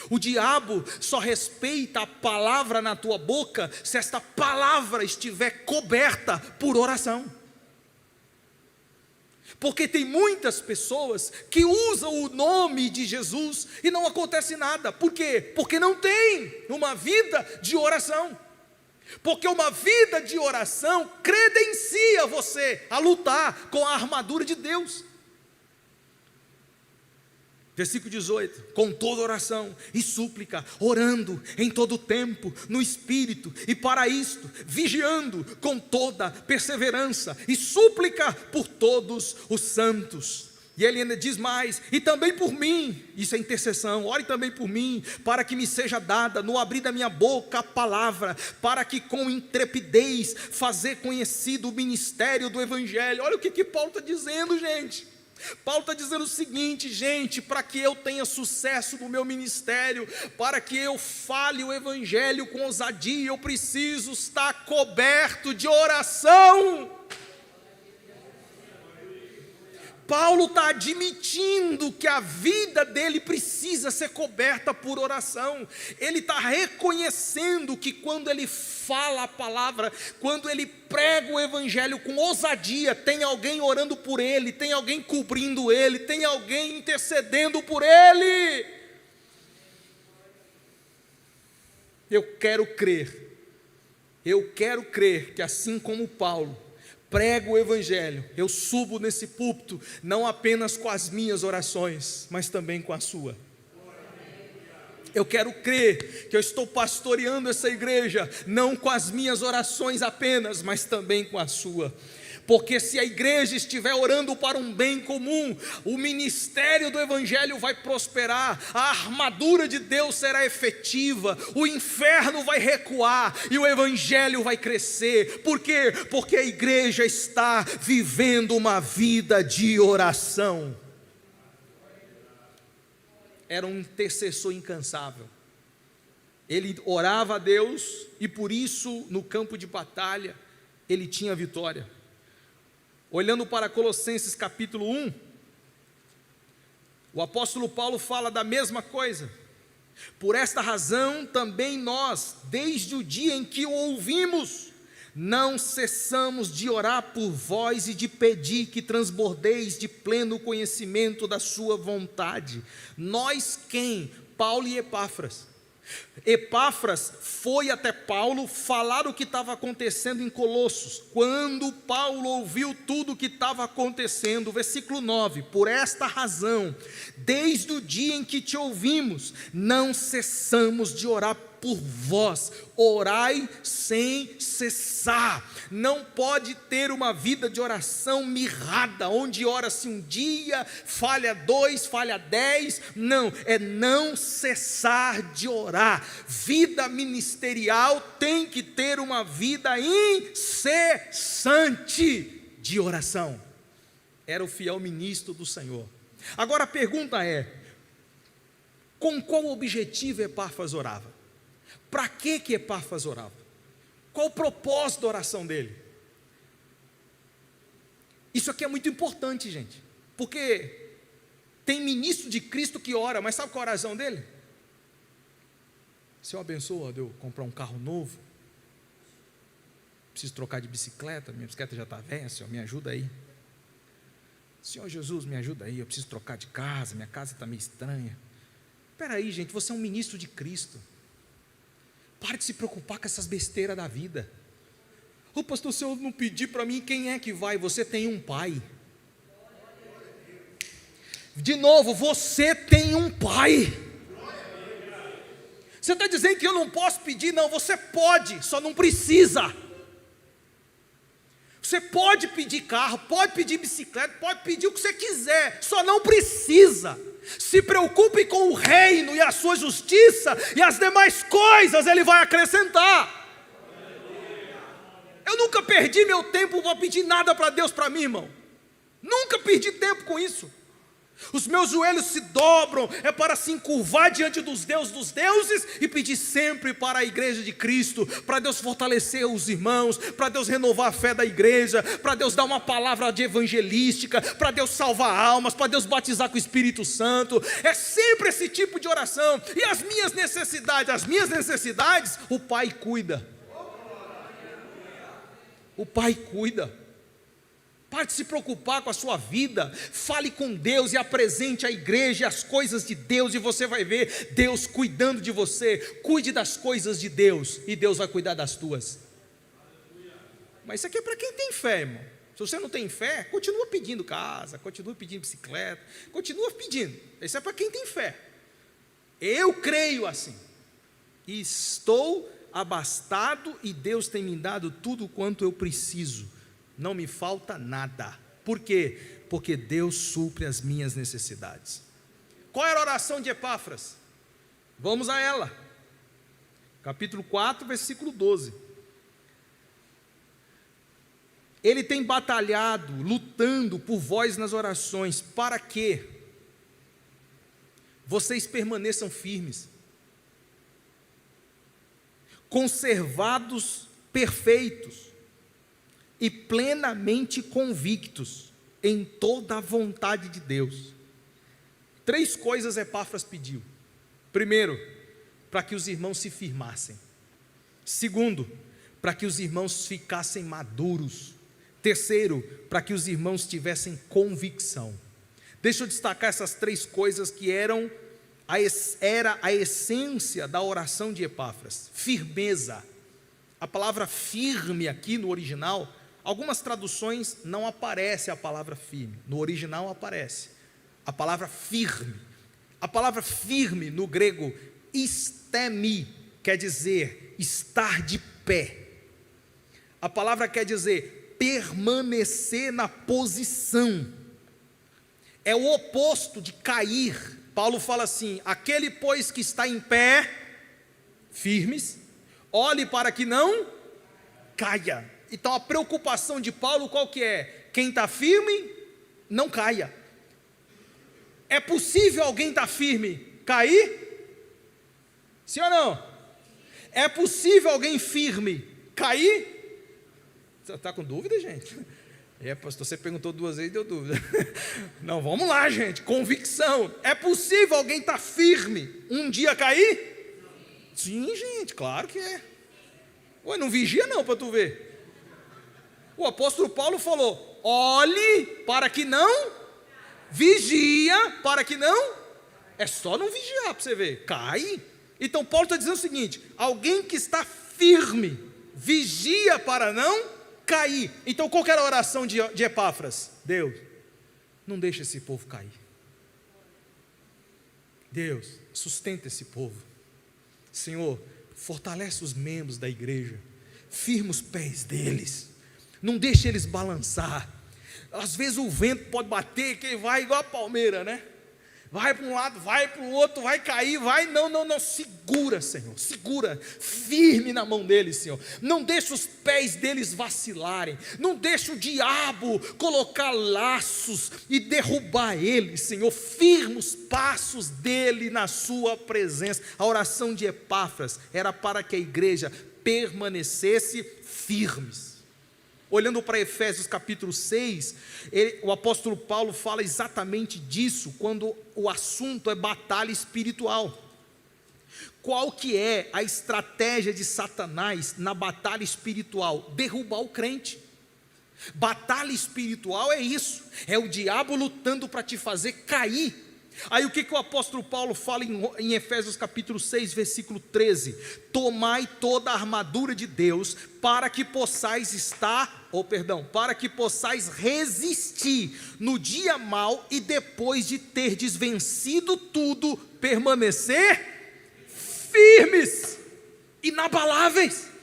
O diabo só respeita a palavra na tua boca se esta palavra estiver coberta por oração. Porque tem muitas pessoas que usam o nome de Jesus e não acontece nada. Por quê? Porque não tem uma vida de oração. Porque uma vida de oração credencia você a lutar com a armadura de Deus. Versículo 18, com toda oração e súplica, orando em todo tempo, no Espírito, e para isto, vigiando com toda perseverança e súplica por todos os santos. E ele ainda diz mais, e também por mim, isso é intercessão, ore também por mim, para que me seja dada, no abrir da minha boca, a palavra, para que com intrepidez, fazer conhecido o ministério do Evangelho. Olha o que Paulo está dizendo, gente. Paulo está dizendo o seguinte, gente, para que eu tenha sucesso no meu ministério, para que eu fale o Evangelho com ousadia, eu preciso estar coberto de oração. Paulo está admitindo que a vida dele precisa ser coberta por oração. Ele está reconhecendo que quando ele fala a palavra, quando ele prega o Evangelho com ousadia, tem alguém orando por ele, tem alguém cobrindo ele, tem alguém intercedendo por ele. Eu quero crer que assim como Paulo prego o Evangelho, eu subo nesse púlpito, não apenas com as minhas orações, mas também com a sua. Eu quero crer que eu estou pastoreando essa igreja, não com as minhas orações apenas, mas também com a sua. Porque se a igreja estiver orando para um bem comum, o ministério do Evangelho vai prosperar, a armadura de Deus será efetiva, o inferno vai recuar e o Evangelho vai crescer. Por quê? Porque a igreja está vivendo uma vida de oração. Era um intercessor incansável. Ele orava a Deus e por isso no campo de batalha ele tinha vitória. Olhando para Colossenses capítulo 1, o apóstolo Paulo fala da mesma coisa. Por esta razão também nós, desde o dia em que o ouvimos, não cessamos de orar por vós e de pedir que transbordeis de pleno conhecimento da sua vontade. Nós quem? Paulo e Epáfras. Epáfras foi até Paulo falar o que estava acontecendo em Colossos. Quando Paulo ouviu tudo o que estava acontecendo, versículo 9, por esta razão, desde o dia em que te ouvimos, não cessamos de orar por vós, orai sem cessar. Não pode ter uma vida de oração mirrada, onde ora-se um dia, falha 2, falha 10, não, é não cessar de orar. Vida ministerial tem que ter uma vida incessante de oração. Era o fiel ministro do Senhor. Agora a pergunta é, com qual objetivo Epáfras orava? Para que Epáfras orava? Qual o propósito da oração dele? Isso aqui é muito importante, gente, porque tem ministro de Cristo que ora, mas sabe qual é a oração dele? Senhor, abençoa de eu comprar um carro novo. preciso trocar de bicicleta, minha bicicleta já está velha, Senhor, me ajuda aí. Senhor Jesus, me ajuda aí, eu preciso trocar de casa, minha casa está meio estranha. Espera aí, gente, você é um ministro de Cristo. Pare de se preocupar com essas besteiras da vida. Ô pastor, se eu não pedir para mim, quem é que vai? Você tem um pai. De novo, você tem um pai. Você está dizendo que eu não posso pedir? Não, você pode, só não precisa. Você pode pedir carro, pode pedir bicicleta, pode pedir o que você quiser, só não precisa. Se preocupe com o reino e a sua justiça, e as demais coisas Ele vai acrescentar. Eu nunca perdi meu tempo para pedir nada para Deus para mim, irmão. Nunca perdi tempo com isso. Os meus joelhos se dobram, é para se encurvar diante dos deuses e pedir sempre para a igreja de Cristo, para Deus fortalecer os irmãos, para Deus renovar a fé da igreja, para Deus dar uma palavra de evangelística, para Deus salvar almas, para Deus batizar com o Espírito Santo. É sempre esse tipo de oração. E as minhas necessidades, o Pai cuida. O Pai cuida. Pare de se preocupar com a sua vida, fale com Deus e apresente à igreja as coisas de Deus, e você vai ver Deus cuidando de você. Cuide das coisas de Deus, e Deus vai cuidar das tuas. Mas isso aqui é para quem tem fé, irmão. Se você não tem fé, continua pedindo casa, continua pedindo bicicleta, continua pedindo. Isso é para quem tem fé. Eu creio assim, e estou abastado, e Deus tem me dado tudo quanto eu preciso. Não me falta nada. Por quê? Porque Deus supre as minhas necessidades. Qual era a oração de Epáfras? Vamos a ela. Capítulo 4, versículo 12. Ele tem batalhado, lutando por vós nas orações, para que vocês permaneçam firmes, conservados, perfeitos e plenamente convictos em toda a vontade de Deus. 3 coisas Epáfras pediu. Primeiro, para que os irmãos se firmassem. Segundo, para que os irmãos ficassem maduros. Terceiro, para que os irmãos tivessem convicção. Deixa eu destacar essas 3 coisas que era a essência da oração de Epáfras. Firmeza. A palavra firme aqui no original, algumas traduções não aparece a palavra firme, no original aparece a palavra firme. A palavra firme no grego, istemi, quer dizer estar de pé. A palavra quer dizer permanecer na posição. É o oposto de cair. Paulo fala assim: aquele pois que está em pé, firmes, olhe para que não caia. Então a preocupação de Paulo qual que é? Quem está firme, não caia. É possível alguém estar firme, cair? Sim ou não? É possível alguém firme, cair? Você está com dúvida, gente? Pastor, você perguntou 2 vezes e deu dúvida. Não, vamos lá, gente, convicção. É possível alguém estar firme, um dia cair? Sim, gente, claro que é. Ué, não vigia não para tu ver. O apóstolo Paulo falou: olhe para que não, vigia para que não, é só não vigiar para você ver, cai. Então Paulo está dizendo o seguinte: alguém que está firme, vigia para não cair. Então qual que era a oração de Epáfras? Deus, não deixa esse povo cair. Deus, sustenta esse povo. Senhor, fortalece os membros da igreja, firma os pés deles, não deixe eles balançar. Às vezes o vento pode bater, que vai igual a palmeira, né? Vai para um lado, vai para o outro, vai cair, vai, não, segura, Senhor, segura, firme na mão deles, Senhor, não deixe os pés deles vacilarem, não deixe o diabo colocar laços e derrubar eles, Senhor, firma os passos dele na sua presença. A oração de Epáfras era para que a igreja permanecesse firmes. Olhando para Efésios capítulo 6, o apóstolo Paulo fala exatamente disso, quando o assunto é batalha espiritual. Qual que é a estratégia de Satanás na batalha espiritual? Derrubar o crente. Batalha espiritual é isso, é o diabo lutando para te fazer cair. Aí o que o apóstolo Paulo fala em Efésios capítulo 6, versículo 13: tomai toda a armadura de Deus, para que possais resistir no dia mau, e depois de terdes vencido tudo, permanecer firmes, inabaláveis.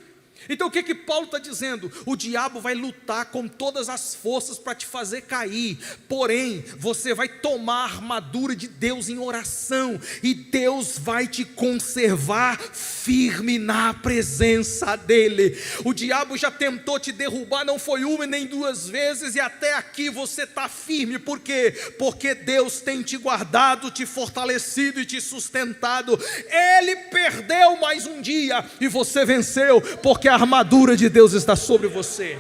Então o que Paulo está dizendo? O diabo vai lutar com todas as forças para te fazer cair, porém, você vai tomar a armadura de Deus em oração, e Deus vai te conservar firme na presença dEle. O diabo já tentou te derrubar, não foi uma nem duas vezes, e até aqui você está firme. Por quê? Porque Deus tem te guardado, te fortalecido e te sustentado. Ele perdeu mais um dia, e você venceu, porque a armadura de Deus está sobre você.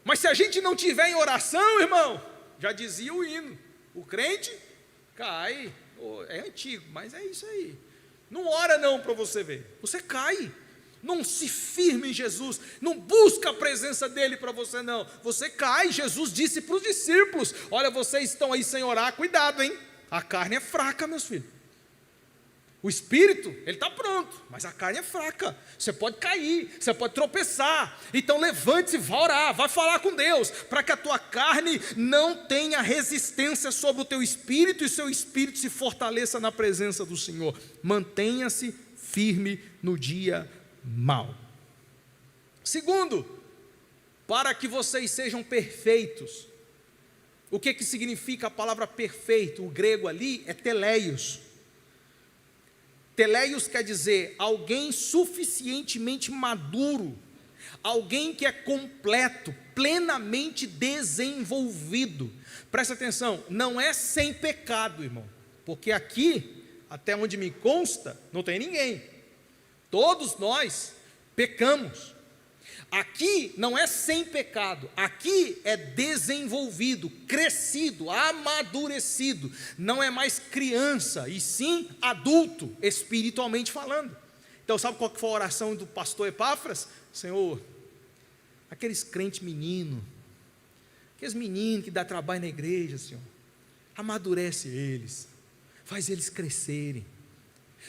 Mas se a gente não tiver em oração, irmão, já dizia o hino, o crente cai. É antigo, mas é isso aí. Não ora não para você ver, você cai. Não se firme em Jesus, não busca a presença dEle para você não, você cai. Jesus disse para os discípulos: olha, vocês estão aí sem orar, cuidado, hein, a carne é fraca, meus filhos. O espírito, ele está pronto, mas a carne é fraca. Você pode cair, você pode tropeçar. Então levante-se, vá orar, vá falar com Deus, para que a tua carne não tenha resistência sobre o teu espírito, e seu espírito se fortaleça na presença do Senhor. Mantenha-se firme no dia mau. Segundo, para que vocês sejam perfeitos. O que significa a palavra perfeito? O grego ali é teleios. Teleios quer dizer alguém suficientemente maduro, alguém que é completo, plenamente desenvolvido. Presta atenção, não é sem pecado, irmão, porque aqui, até onde me consta, não tem ninguém. Todos nós pecamos. Aqui não é sem pecado, aqui é desenvolvido, crescido, amadurecido. Não é mais criança, e sim adulto, espiritualmente falando. Então sabe qual que foi a oração do pastor Epáfras? Senhor, aqueles crentes meninos, aqueles meninos que dá trabalho na igreja, Senhor, amadurece eles, faz eles crescerem,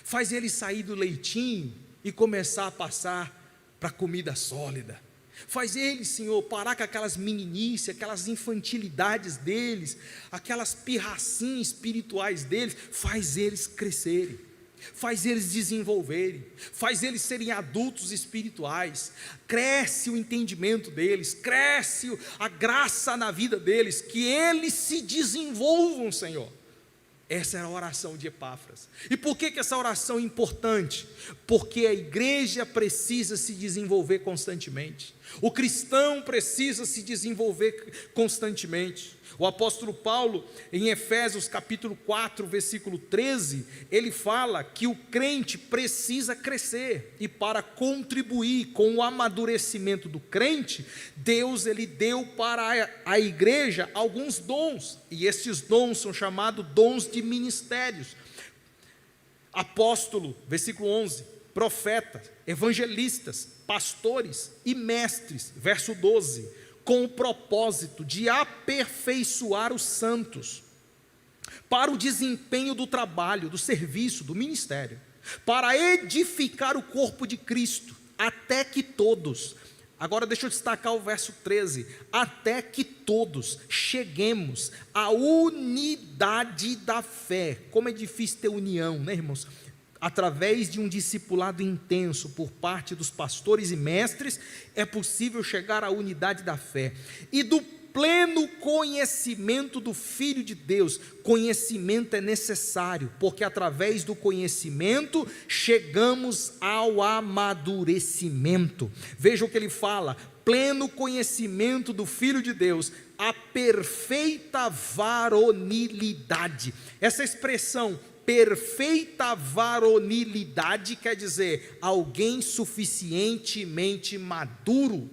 faz eles sair do leitinho e começar a passar para comida sólida. Faz eles, Senhor, parar com aquelas meninices, aquelas infantilidades deles, aquelas pirracinhas espirituais deles. Faz eles crescerem, faz eles desenvolverem, faz eles serem adultos espirituais. Cresce o entendimento deles, cresce a graça na vida deles, que eles se desenvolvam, Senhor. Essa era a oração de Epáfras. E por que essa oração é importante? Porque a igreja precisa se desenvolver constantemente. O cristão precisa se desenvolver constantemente. O apóstolo Paulo, em Efésios capítulo 4, versículo 13, ele fala que o crente precisa crescer, e para contribuir com o amadurecimento do crente, Deus ele deu para a igreja alguns dons, e esses dons são chamados dons de ministérios. Apóstolo, versículo 11, profetas, evangelistas, pastores e mestres, verso 12, com o propósito de aperfeiçoar os santos, para o desempenho do trabalho, do serviço, do ministério, para edificar o corpo de Cristo, até que todos, agora deixa eu destacar o verso 13, até que todos cheguemos à unidade da fé. Como é difícil ter união, né, irmãos? Através de um discipulado intenso por parte dos pastores e mestres, é possível chegar à unidade da fé e do pleno conhecimento do Filho de Deus. Conhecimento é necessário, porque através do conhecimento chegamos ao amadurecimento. Veja o que ele fala: pleno conhecimento do Filho de Deus, a perfeita varonilidade. Essa expressão perfeita varonilidade quer dizer alguém suficientemente maduro.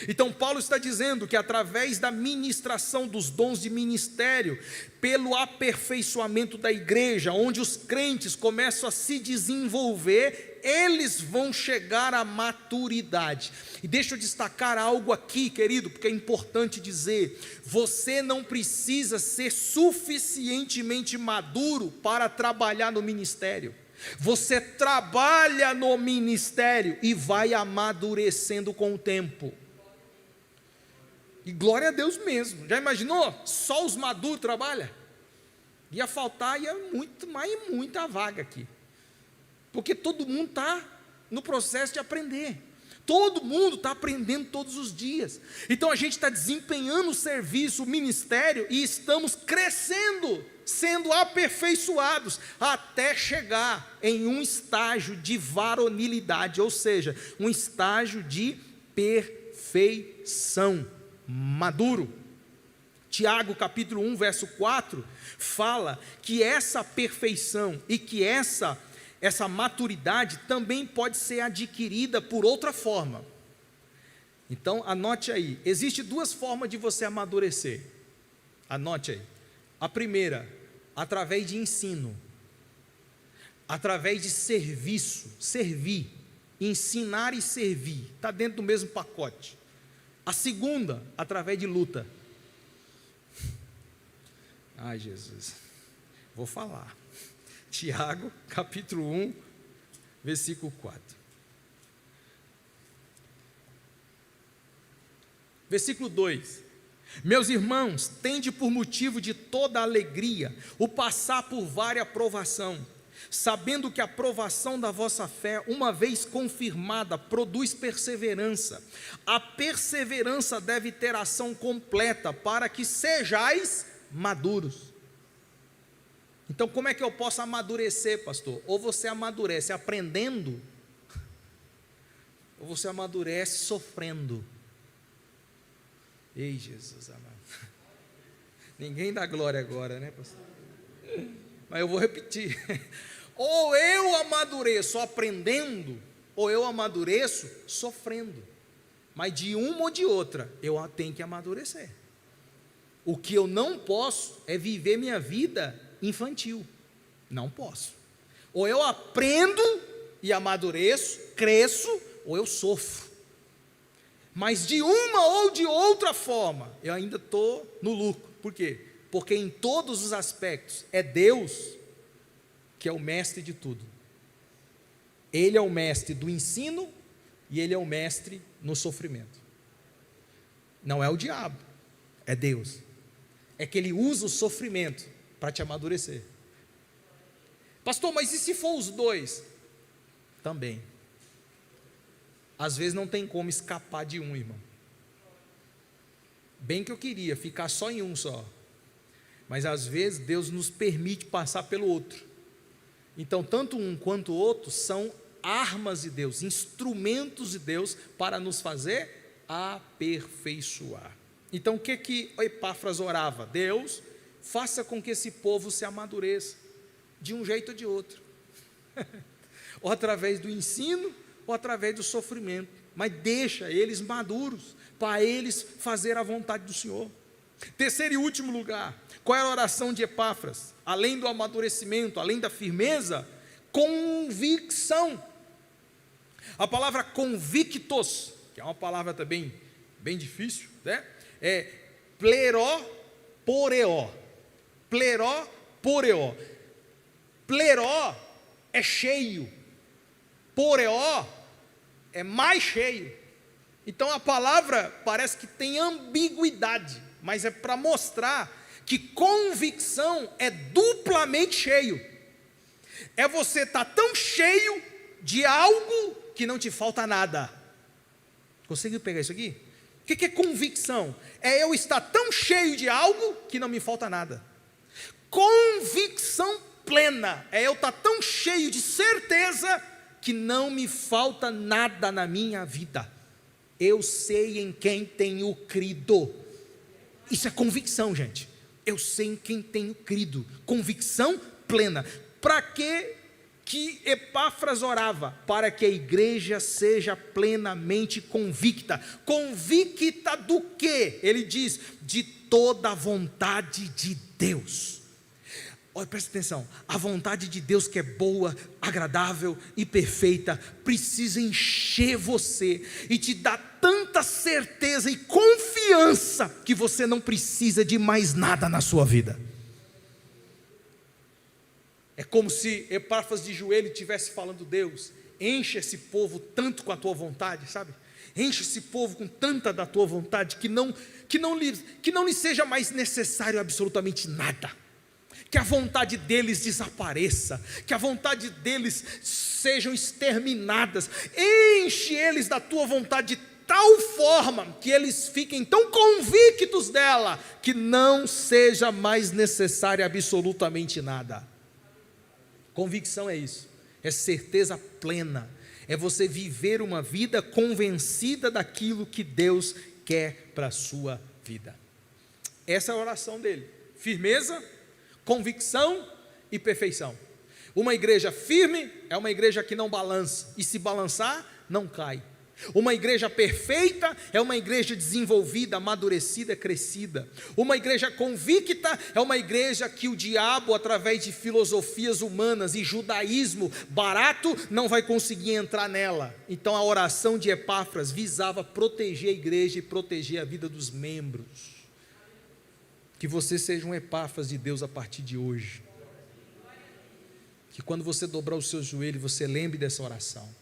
Então Paulo está dizendo que através da ministração dos dons de ministério, pelo aperfeiçoamento da igreja, onde os crentes começam a se desenvolver, eles vão chegar à maturidade. E deixa eu destacar algo aqui, querido, porque é importante dizer: você não precisa ser suficientemente maduro para trabalhar no ministério. Você trabalha no ministério e vai amadurecendo com o tempo. E glória a Deus mesmo. Já imaginou? Só os maduros trabalham? Ia faltar muita vaga aqui. Porque todo mundo está no processo de aprender. Todo mundo está aprendendo todos os dias. Então a gente está desempenhando o serviço, o ministério, e estamos crescendo, sendo aperfeiçoados, até chegar em um estágio de varonilidade, ou seja, um estágio de perfeição, maduro. Tiago capítulo 1, verso 4, fala que essa perfeição e que essa maturidade também pode ser adquirida por outra forma. Então anote aí, existe duas formas de você amadurecer. Anote aí. A primeira, através de ensino, através de serviço, servir, ensinar e servir, está dentro do mesmo pacote. A segunda, através de luta. Ai, Jesus, vou falar. Tiago, capítulo 1, versículo 4. Versículo 2. Meus irmãos, tende por motivo de toda alegria o passar por várias provação, sabendo que a provação da vossa fé, uma vez confirmada, produz perseverança. A perseverança deve ter ação completa, para que sejais maduros. Então como é que eu posso amadurecer, pastor? Ou você amadurece aprendendo, ou você amadurece sofrendo. Ei, Jesus amado. Ninguém dá glória agora, né, pastor? Mas eu vou repetir. Ou eu amadureço aprendendo, ou eu amadureço sofrendo. Mas de uma ou de outra, eu tenho que amadurecer. O que eu não posso é viver minha vida infantil. Não posso. Ou eu aprendo e amadureço, cresço, ou eu sofro. Mas de uma ou de outra forma, eu ainda estou no lucro. Por quê? Porque em todos os aspectos é Deus que é o mestre de tudo. Ele é o mestre do ensino e Ele é o mestre no sofrimento. Não é o diabo, é Deus. É que Ele usa o sofrimento para te amadurecer. Pastor, mas e se for os dois? Também. Às vezes não tem como escapar de um, irmão. Bem que eu queria ficar só em um só. Mas às vezes Deus nos permite passar pelo outro. Então tanto um quanto o outro são armas de Deus, instrumentos de Deus para nos fazer aperfeiçoar. Então o que Epáfras orava? Deus, faça com que esse povo se amadureça, de um jeito ou de outro. Ou através do ensino, ou através do sofrimento. Mas deixa eles maduros, para eles fazer a vontade do Senhor. Terceiro e último lugar, qual é a oração de Epáfras? Além do amadurecimento, além da firmeza, convicção. A palavra convictos, que é uma palavra também bem difícil, né? É pleroporeó. Pleroporeó. Pleró é cheio, poreó é mais cheio. Então a palavra parece que tem ambiguidade, mas é para mostrar que convicção é duplamente cheio. É você estar tão cheio de algo que não te falta nada. Conseguiu pegar isso aqui? O que é convicção? É eu estar tão cheio de algo que não me falta nada. Convicção plena é eu estar tão cheio de certeza que não me falta nada na minha vida. Eu sei em quem tenho crido. Isso é convicção, gente. Eu sei em quem tenho crido. Convicção plena. Para que que Epáfras orava para que a igreja seja plenamente convicta. Convicta do quê? Ele diz, de toda a vontade de Deus. Olha, presta atenção, a vontade de Deus, que é boa, agradável e perfeita, precisa encher você e te dar tanta certeza e confiança que você não precisa de mais nada na sua vida. É como se Epáfras de joelho estivesse falando: Deus, enche esse povo tanto com a tua vontade, sabe? Enche esse povo com tanta da tua vontade que não lhe seja mais necessário absolutamente nada. Que a vontade deles desapareça, que a vontade deles sejam exterminadas. Enche eles da tua vontade de tal forma que eles fiquem tão convictos dela, que não seja mais necessário absolutamente nada. Convicção é isso, é certeza plena, é você viver uma vida convencida daquilo que Deus quer para a sua vida. Essa é a oração dele: firmeza, convicção e perfeição. Uma igreja firme é uma igreja que não balança, e se balançar, não cai. Uma igreja perfeita é uma igreja desenvolvida, amadurecida, crescida. Uma igreja convicta é uma igreja que o diabo, através de filosofias humanas e judaísmo barato, não vai conseguir entrar nela. Então a oração de Epáfras visava proteger a igreja e proteger a vida dos membros. Que você seja um Epáfras de Deus a partir de hoje. Que quando você dobrar os seus joelhos, você lembre dessa oração.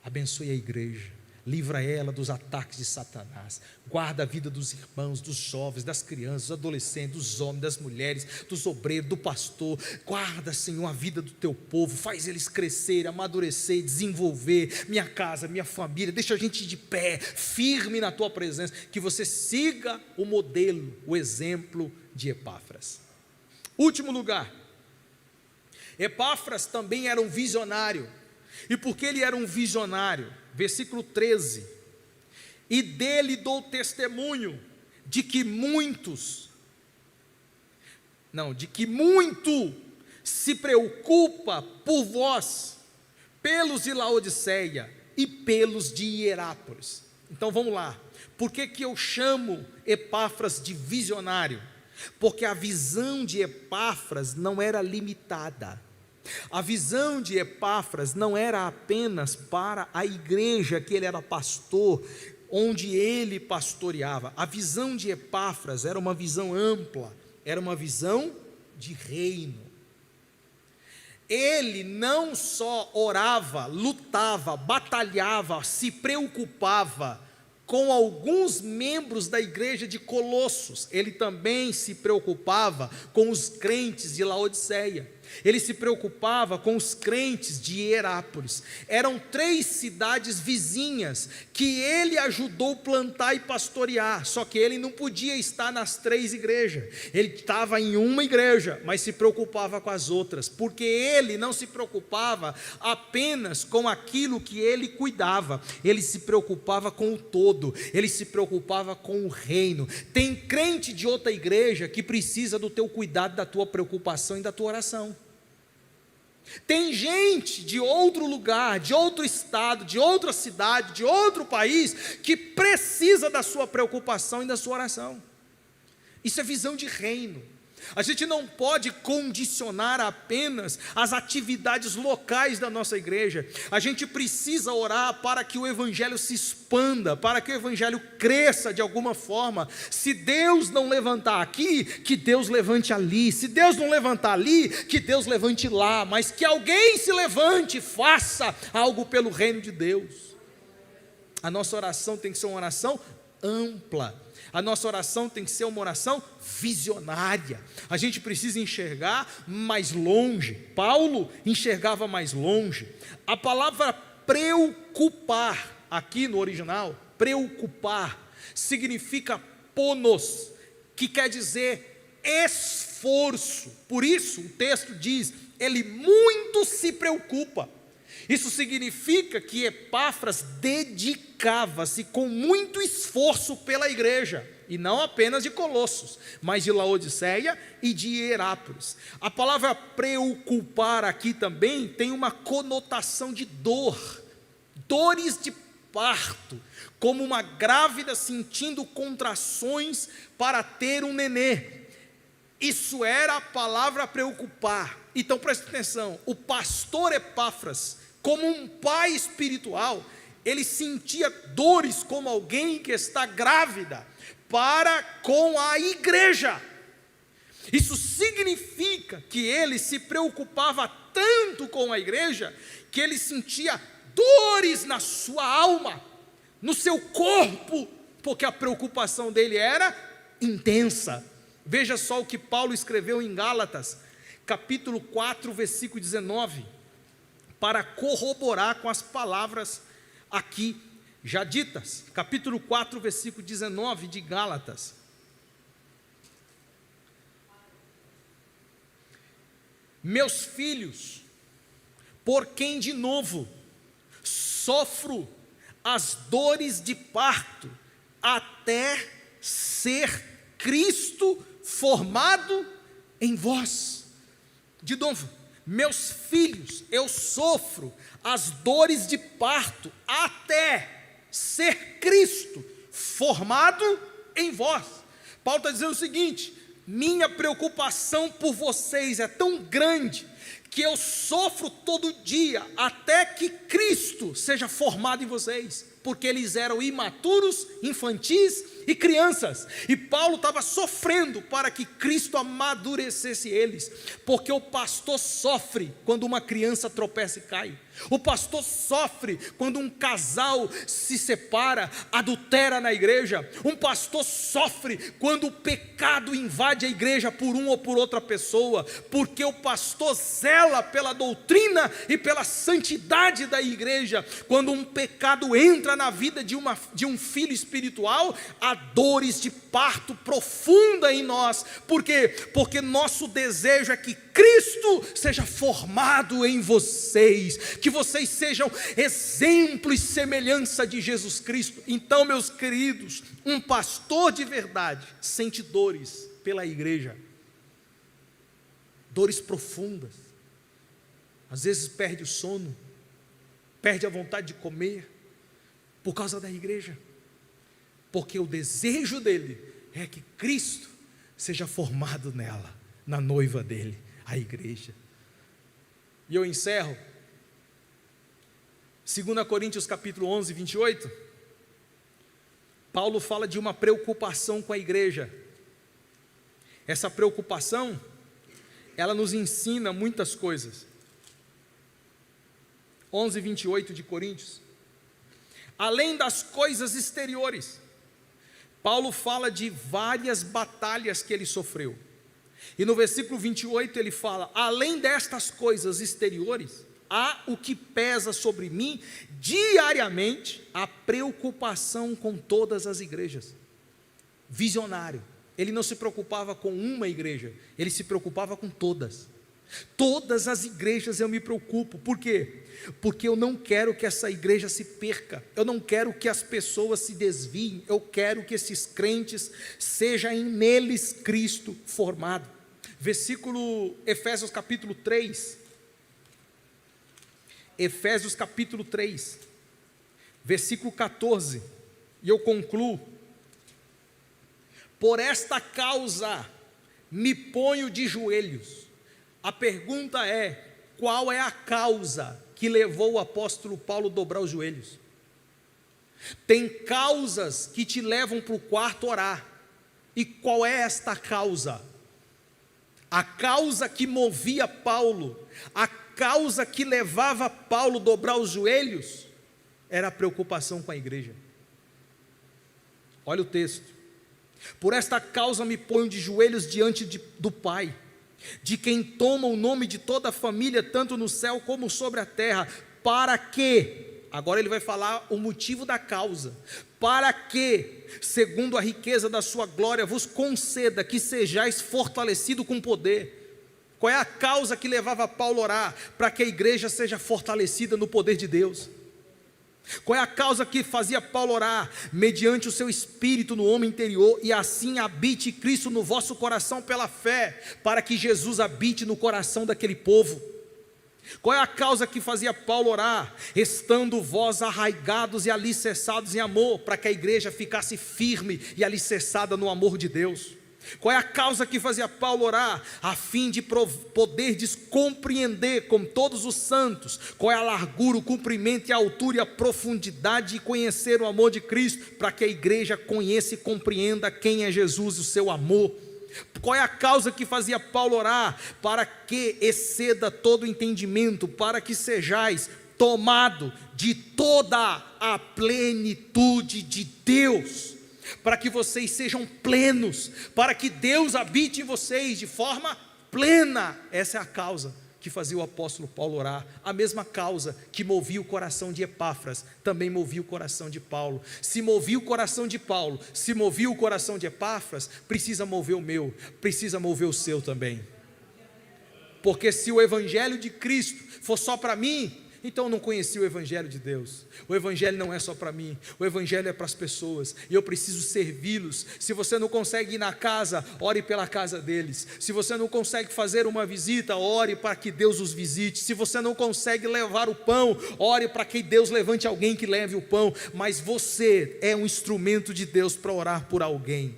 Abençoe a igreja, livra ela dos ataques de Satanás, guarda a vida dos irmãos, dos jovens, das crianças, dos adolescentes, dos homens, das mulheres, dos obreiros, do pastor. Guarda, Senhor, a vida do teu povo, faz eles crescer, amadurecer, desenvolver. Minha casa, minha família, deixa a gente de pé, firme na tua presença. Que você siga o modelo, o exemplo de Epáfras. Último lugar, Epáfras também era um visionário. E porque ele era um visionário, versículo 13: e dele dou testemunho de que muito se preocupa por vós, pelos de Laodiceia e pelos de Hierápolis. Então vamos lá, por que eu chamo Epáfras de visionário? Porque a visão de Epáfras não era limitada. A visão de Epáfras não era apenas para a igreja que ele era pastor, onde ele pastoreava. A visão de Epáfras era uma visão ampla, era uma visão de reino. Ele não só orava, lutava, batalhava, se preocupava com alguns membros da igreja de Colossos, ele também se preocupava com os crentes de Laodiceia. Ele se preocupava com os crentes de Hierápolis. Eram 3 cidades vizinhas que ele ajudou plantar e pastorear. Só que ele não podia estar nas 3 igrejas. Ele estava em uma igreja, mas se preocupava com as outras, porque ele não se preocupava apenas com aquilo que ele cuidava. Ele se preocupava com o todo. Ele se preocupava com o reino. Tem crente de outra igreja que precisa do teu cuidado, da tua preocupação e da tua oração. Tem gente de outro lugar, de outro estado, de outra cidade, de outro país, que precisa da sua preocupação e da sua oração. Isso é visão de reino. A gente não pode condicionar apenas as atividades locais da nossa igreja. A gente precisa orar para que o evangelho se expanda, para que o evangelho cresça de alguma forma. Se Deus não levantar aqui, que Deus levante ali. Se Deus não levantar ali, que Deus levante lá. Mas que alguém se levante e faça algo pelo reino de Deus. A nossa oração tem que ser uma oração ampla. A nossa oração tem que ser uma oração visionária. A gente precisa enxergar mais longe. Paulo enxergava mais longe. A palavra preocupar, aqui no original, preocupar, significa ponos, que quer dizer esforço. Por isso o texto diz, ele muito se preocupa. Isso significa que Epáfras dedicava-se com muito esforço pela igreja, e não apenas de Colossos, mas de Laodiceia e de Hierápolis. A palavra preocupar aqui também tem uma conotação de dor, dores de parto, como uma grávida sentindo contrações para ter um nenê. Isso era a palavra preocupar. Então preste atenção, o pastor Epáfras, como um pai espiritual, ele sentia dores como alguém que está grávida para com a igreja. Isso significa que ele se preocupava tanto com a igreja, que ele sentia dores na sua alma, no seu corpo, porque a preocupação dele era intensa. Veja só o que Paulo escreveu em Gálatas, capítulo 4, versículo 19, para corroborar com as palavras aqui já ditas. Capítulo 4, versículo 19 de Gálatas. Meus filhos, por quem de novo sofro as dores de parto, até ser Cristo formado em vós. De novo, meus filhos, eu sofro as dores de parto, até ser Cristo formado em vós. Paulo está dizendo o seguinte: minha preocupação por vocês é tão grande, que eu sofro todo dia, até que Cristo seja formado em vocês, porque eles eram imaturos, infantis e crianças, e Paulo estava sofrendo para que Cristo amadurecesse eles, porque o pastor sofre quando uma criança tropeça e cai, o pastor sofre quando um casal se separa, adultera na igreja, um pastor sofre quando o pecado invade a igreja por um ou por outra pessoa, porque o pastor zela pela doutrina e pela santidade da igreja. Quando um pecado entra na vida de um filho espiritual, há dores de parto profunda em nós. Por quê? Porque nosso desejo é que Cristo seja formado em vocês, que vocês sejam exemplo e semelhança de Jesus Cristo. Então, meus queridos, um pastor de verdade sente dores pela igreja, dores profundas. Às vezes perde o sono, perde a vontade de comer, por causa da igreja, porque o desejo dele é que Cristo seja formado nela, na noiva dele, a igreja. E eu encerro, 2 Coríntios capítulo 11, 28, Paulo fala de uma preocupação com a igreja. Essa preocupação, ela nos ensina muitas coisas. 11, 28 de Coríntios. Além das coisas exteriores, Paulo fala de várias batalhas que ele sofreu. E no versículo 28 ele fala: além destas coisas exteriores, há o que pesa sobre mim diariamente, a preocupação com todas as igrejas. Visionário, ele não se preocupava com uma igreja, ele se preocupava com todas. Todas as igrejas eu me preocupo. Por quê? Porque eu não quero que essa igreja se perca, eu não quero que as pessoas se desviem, eu quero que esses crentes seja em neles Cristo formado. Efésios capítulo 3, Efésios capítulo 3, versículo 14, e eu concluo: por esta causa me ponho de joelhos. A pergunta é: qual é a causa que levou o apóstolo Paulo a dobrar os joelhos? Tem causas que te levam para o quarto orar. E qual é esta causa? A causa que movia Paulo, a causa que levava Paulo a dobrar os joelhos, era a preocupação com a igreja. Olha o texto: por esta causa me ponho de joelhos diante do Pai, de quem toma o nome de toda a família, tanto no céu como sobre a terra, para que, agora ele vai falar o motivo da causa, para que, segundo a riqueza da sua glória, vos conceda que sejais fortalecido com poder, Qual é a causa que levava Paulo a orar? Para que a igreja seja fortalecida no poder de Deus. Qual é a causa que fazia Paulo orar? Mediante o seu espírito no homem interior, e assim habite Cristo no vosso coração pela fé, para que Jesus habite no coração daquele povo. Qual é a causa que fazia Paulo orar? Estando vós arraigados e alicerçados em amor, para que a igreja ficasse firme e alicerçada no amor de Deus. Qual é a causa que fazia Paulo orar? A fim de poderdes compreender com todos os santos qual é a largura, o comprimento e a altura e a profundidade, e conhecer o amor de Cristo, para que a igreja conheça e compreenda quem é Jesus e o seu amor. Qual é a causa que fazia Paulo orar? Para que exceda todo entendimento, para que sejais tomado de toda a plenitude de Deus, para que vocês sejam plenos, para que Deus habite em vocês de forma plena. Essa é a causa que fazia o apóstolo Paulo orar. A mesma causa que movia o coração de Epáfras, também movia o coração de Paulo. Se movia o coração de Paulo, se movia o coração de Epáfras, precisa mover o meu, precisa mover o seu também. Porque se o evangelho de Cristo for só para mim, então eu não conheci o evangelho de Deus. O evangelho não é só para mim, o evangelho é para as pessoas, e eu preciso servi-los. Se você não consegue ir na casa, ore pela casa deles. Se você não consegue fazer uma visita, ore para que Deus os visite. Se você não consegue levar o pão, ore para que Deus levante alguém que leve o pão. Mas você é um instrumento de Deus para orar por alguém.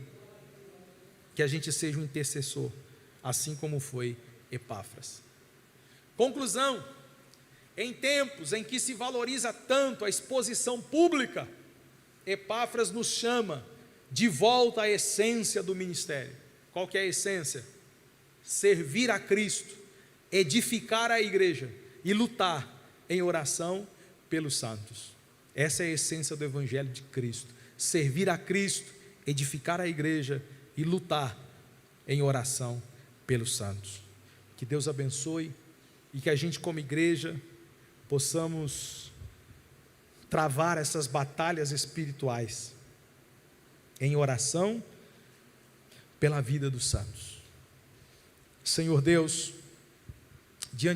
Que a gente seja um intercessor, assim como foi Epáfras. Conclusão: em tempos em que se valoriza tanto a exposição pública, Epáfras nos chama de volta à essência do ministério. Qual que é a essência? Servir a Cristo, edificar a igreja e lutar em oração pelos santos. Essa é a essência do evangelho de Cristo: servir a Cristo, edificar a igreja e lutar em oração pelos santos. Que Deus abençoe e que a gente, como igreja, possamos travar essas batalhas espirituais em oração pela vida dos santos. Senhor Deus, diante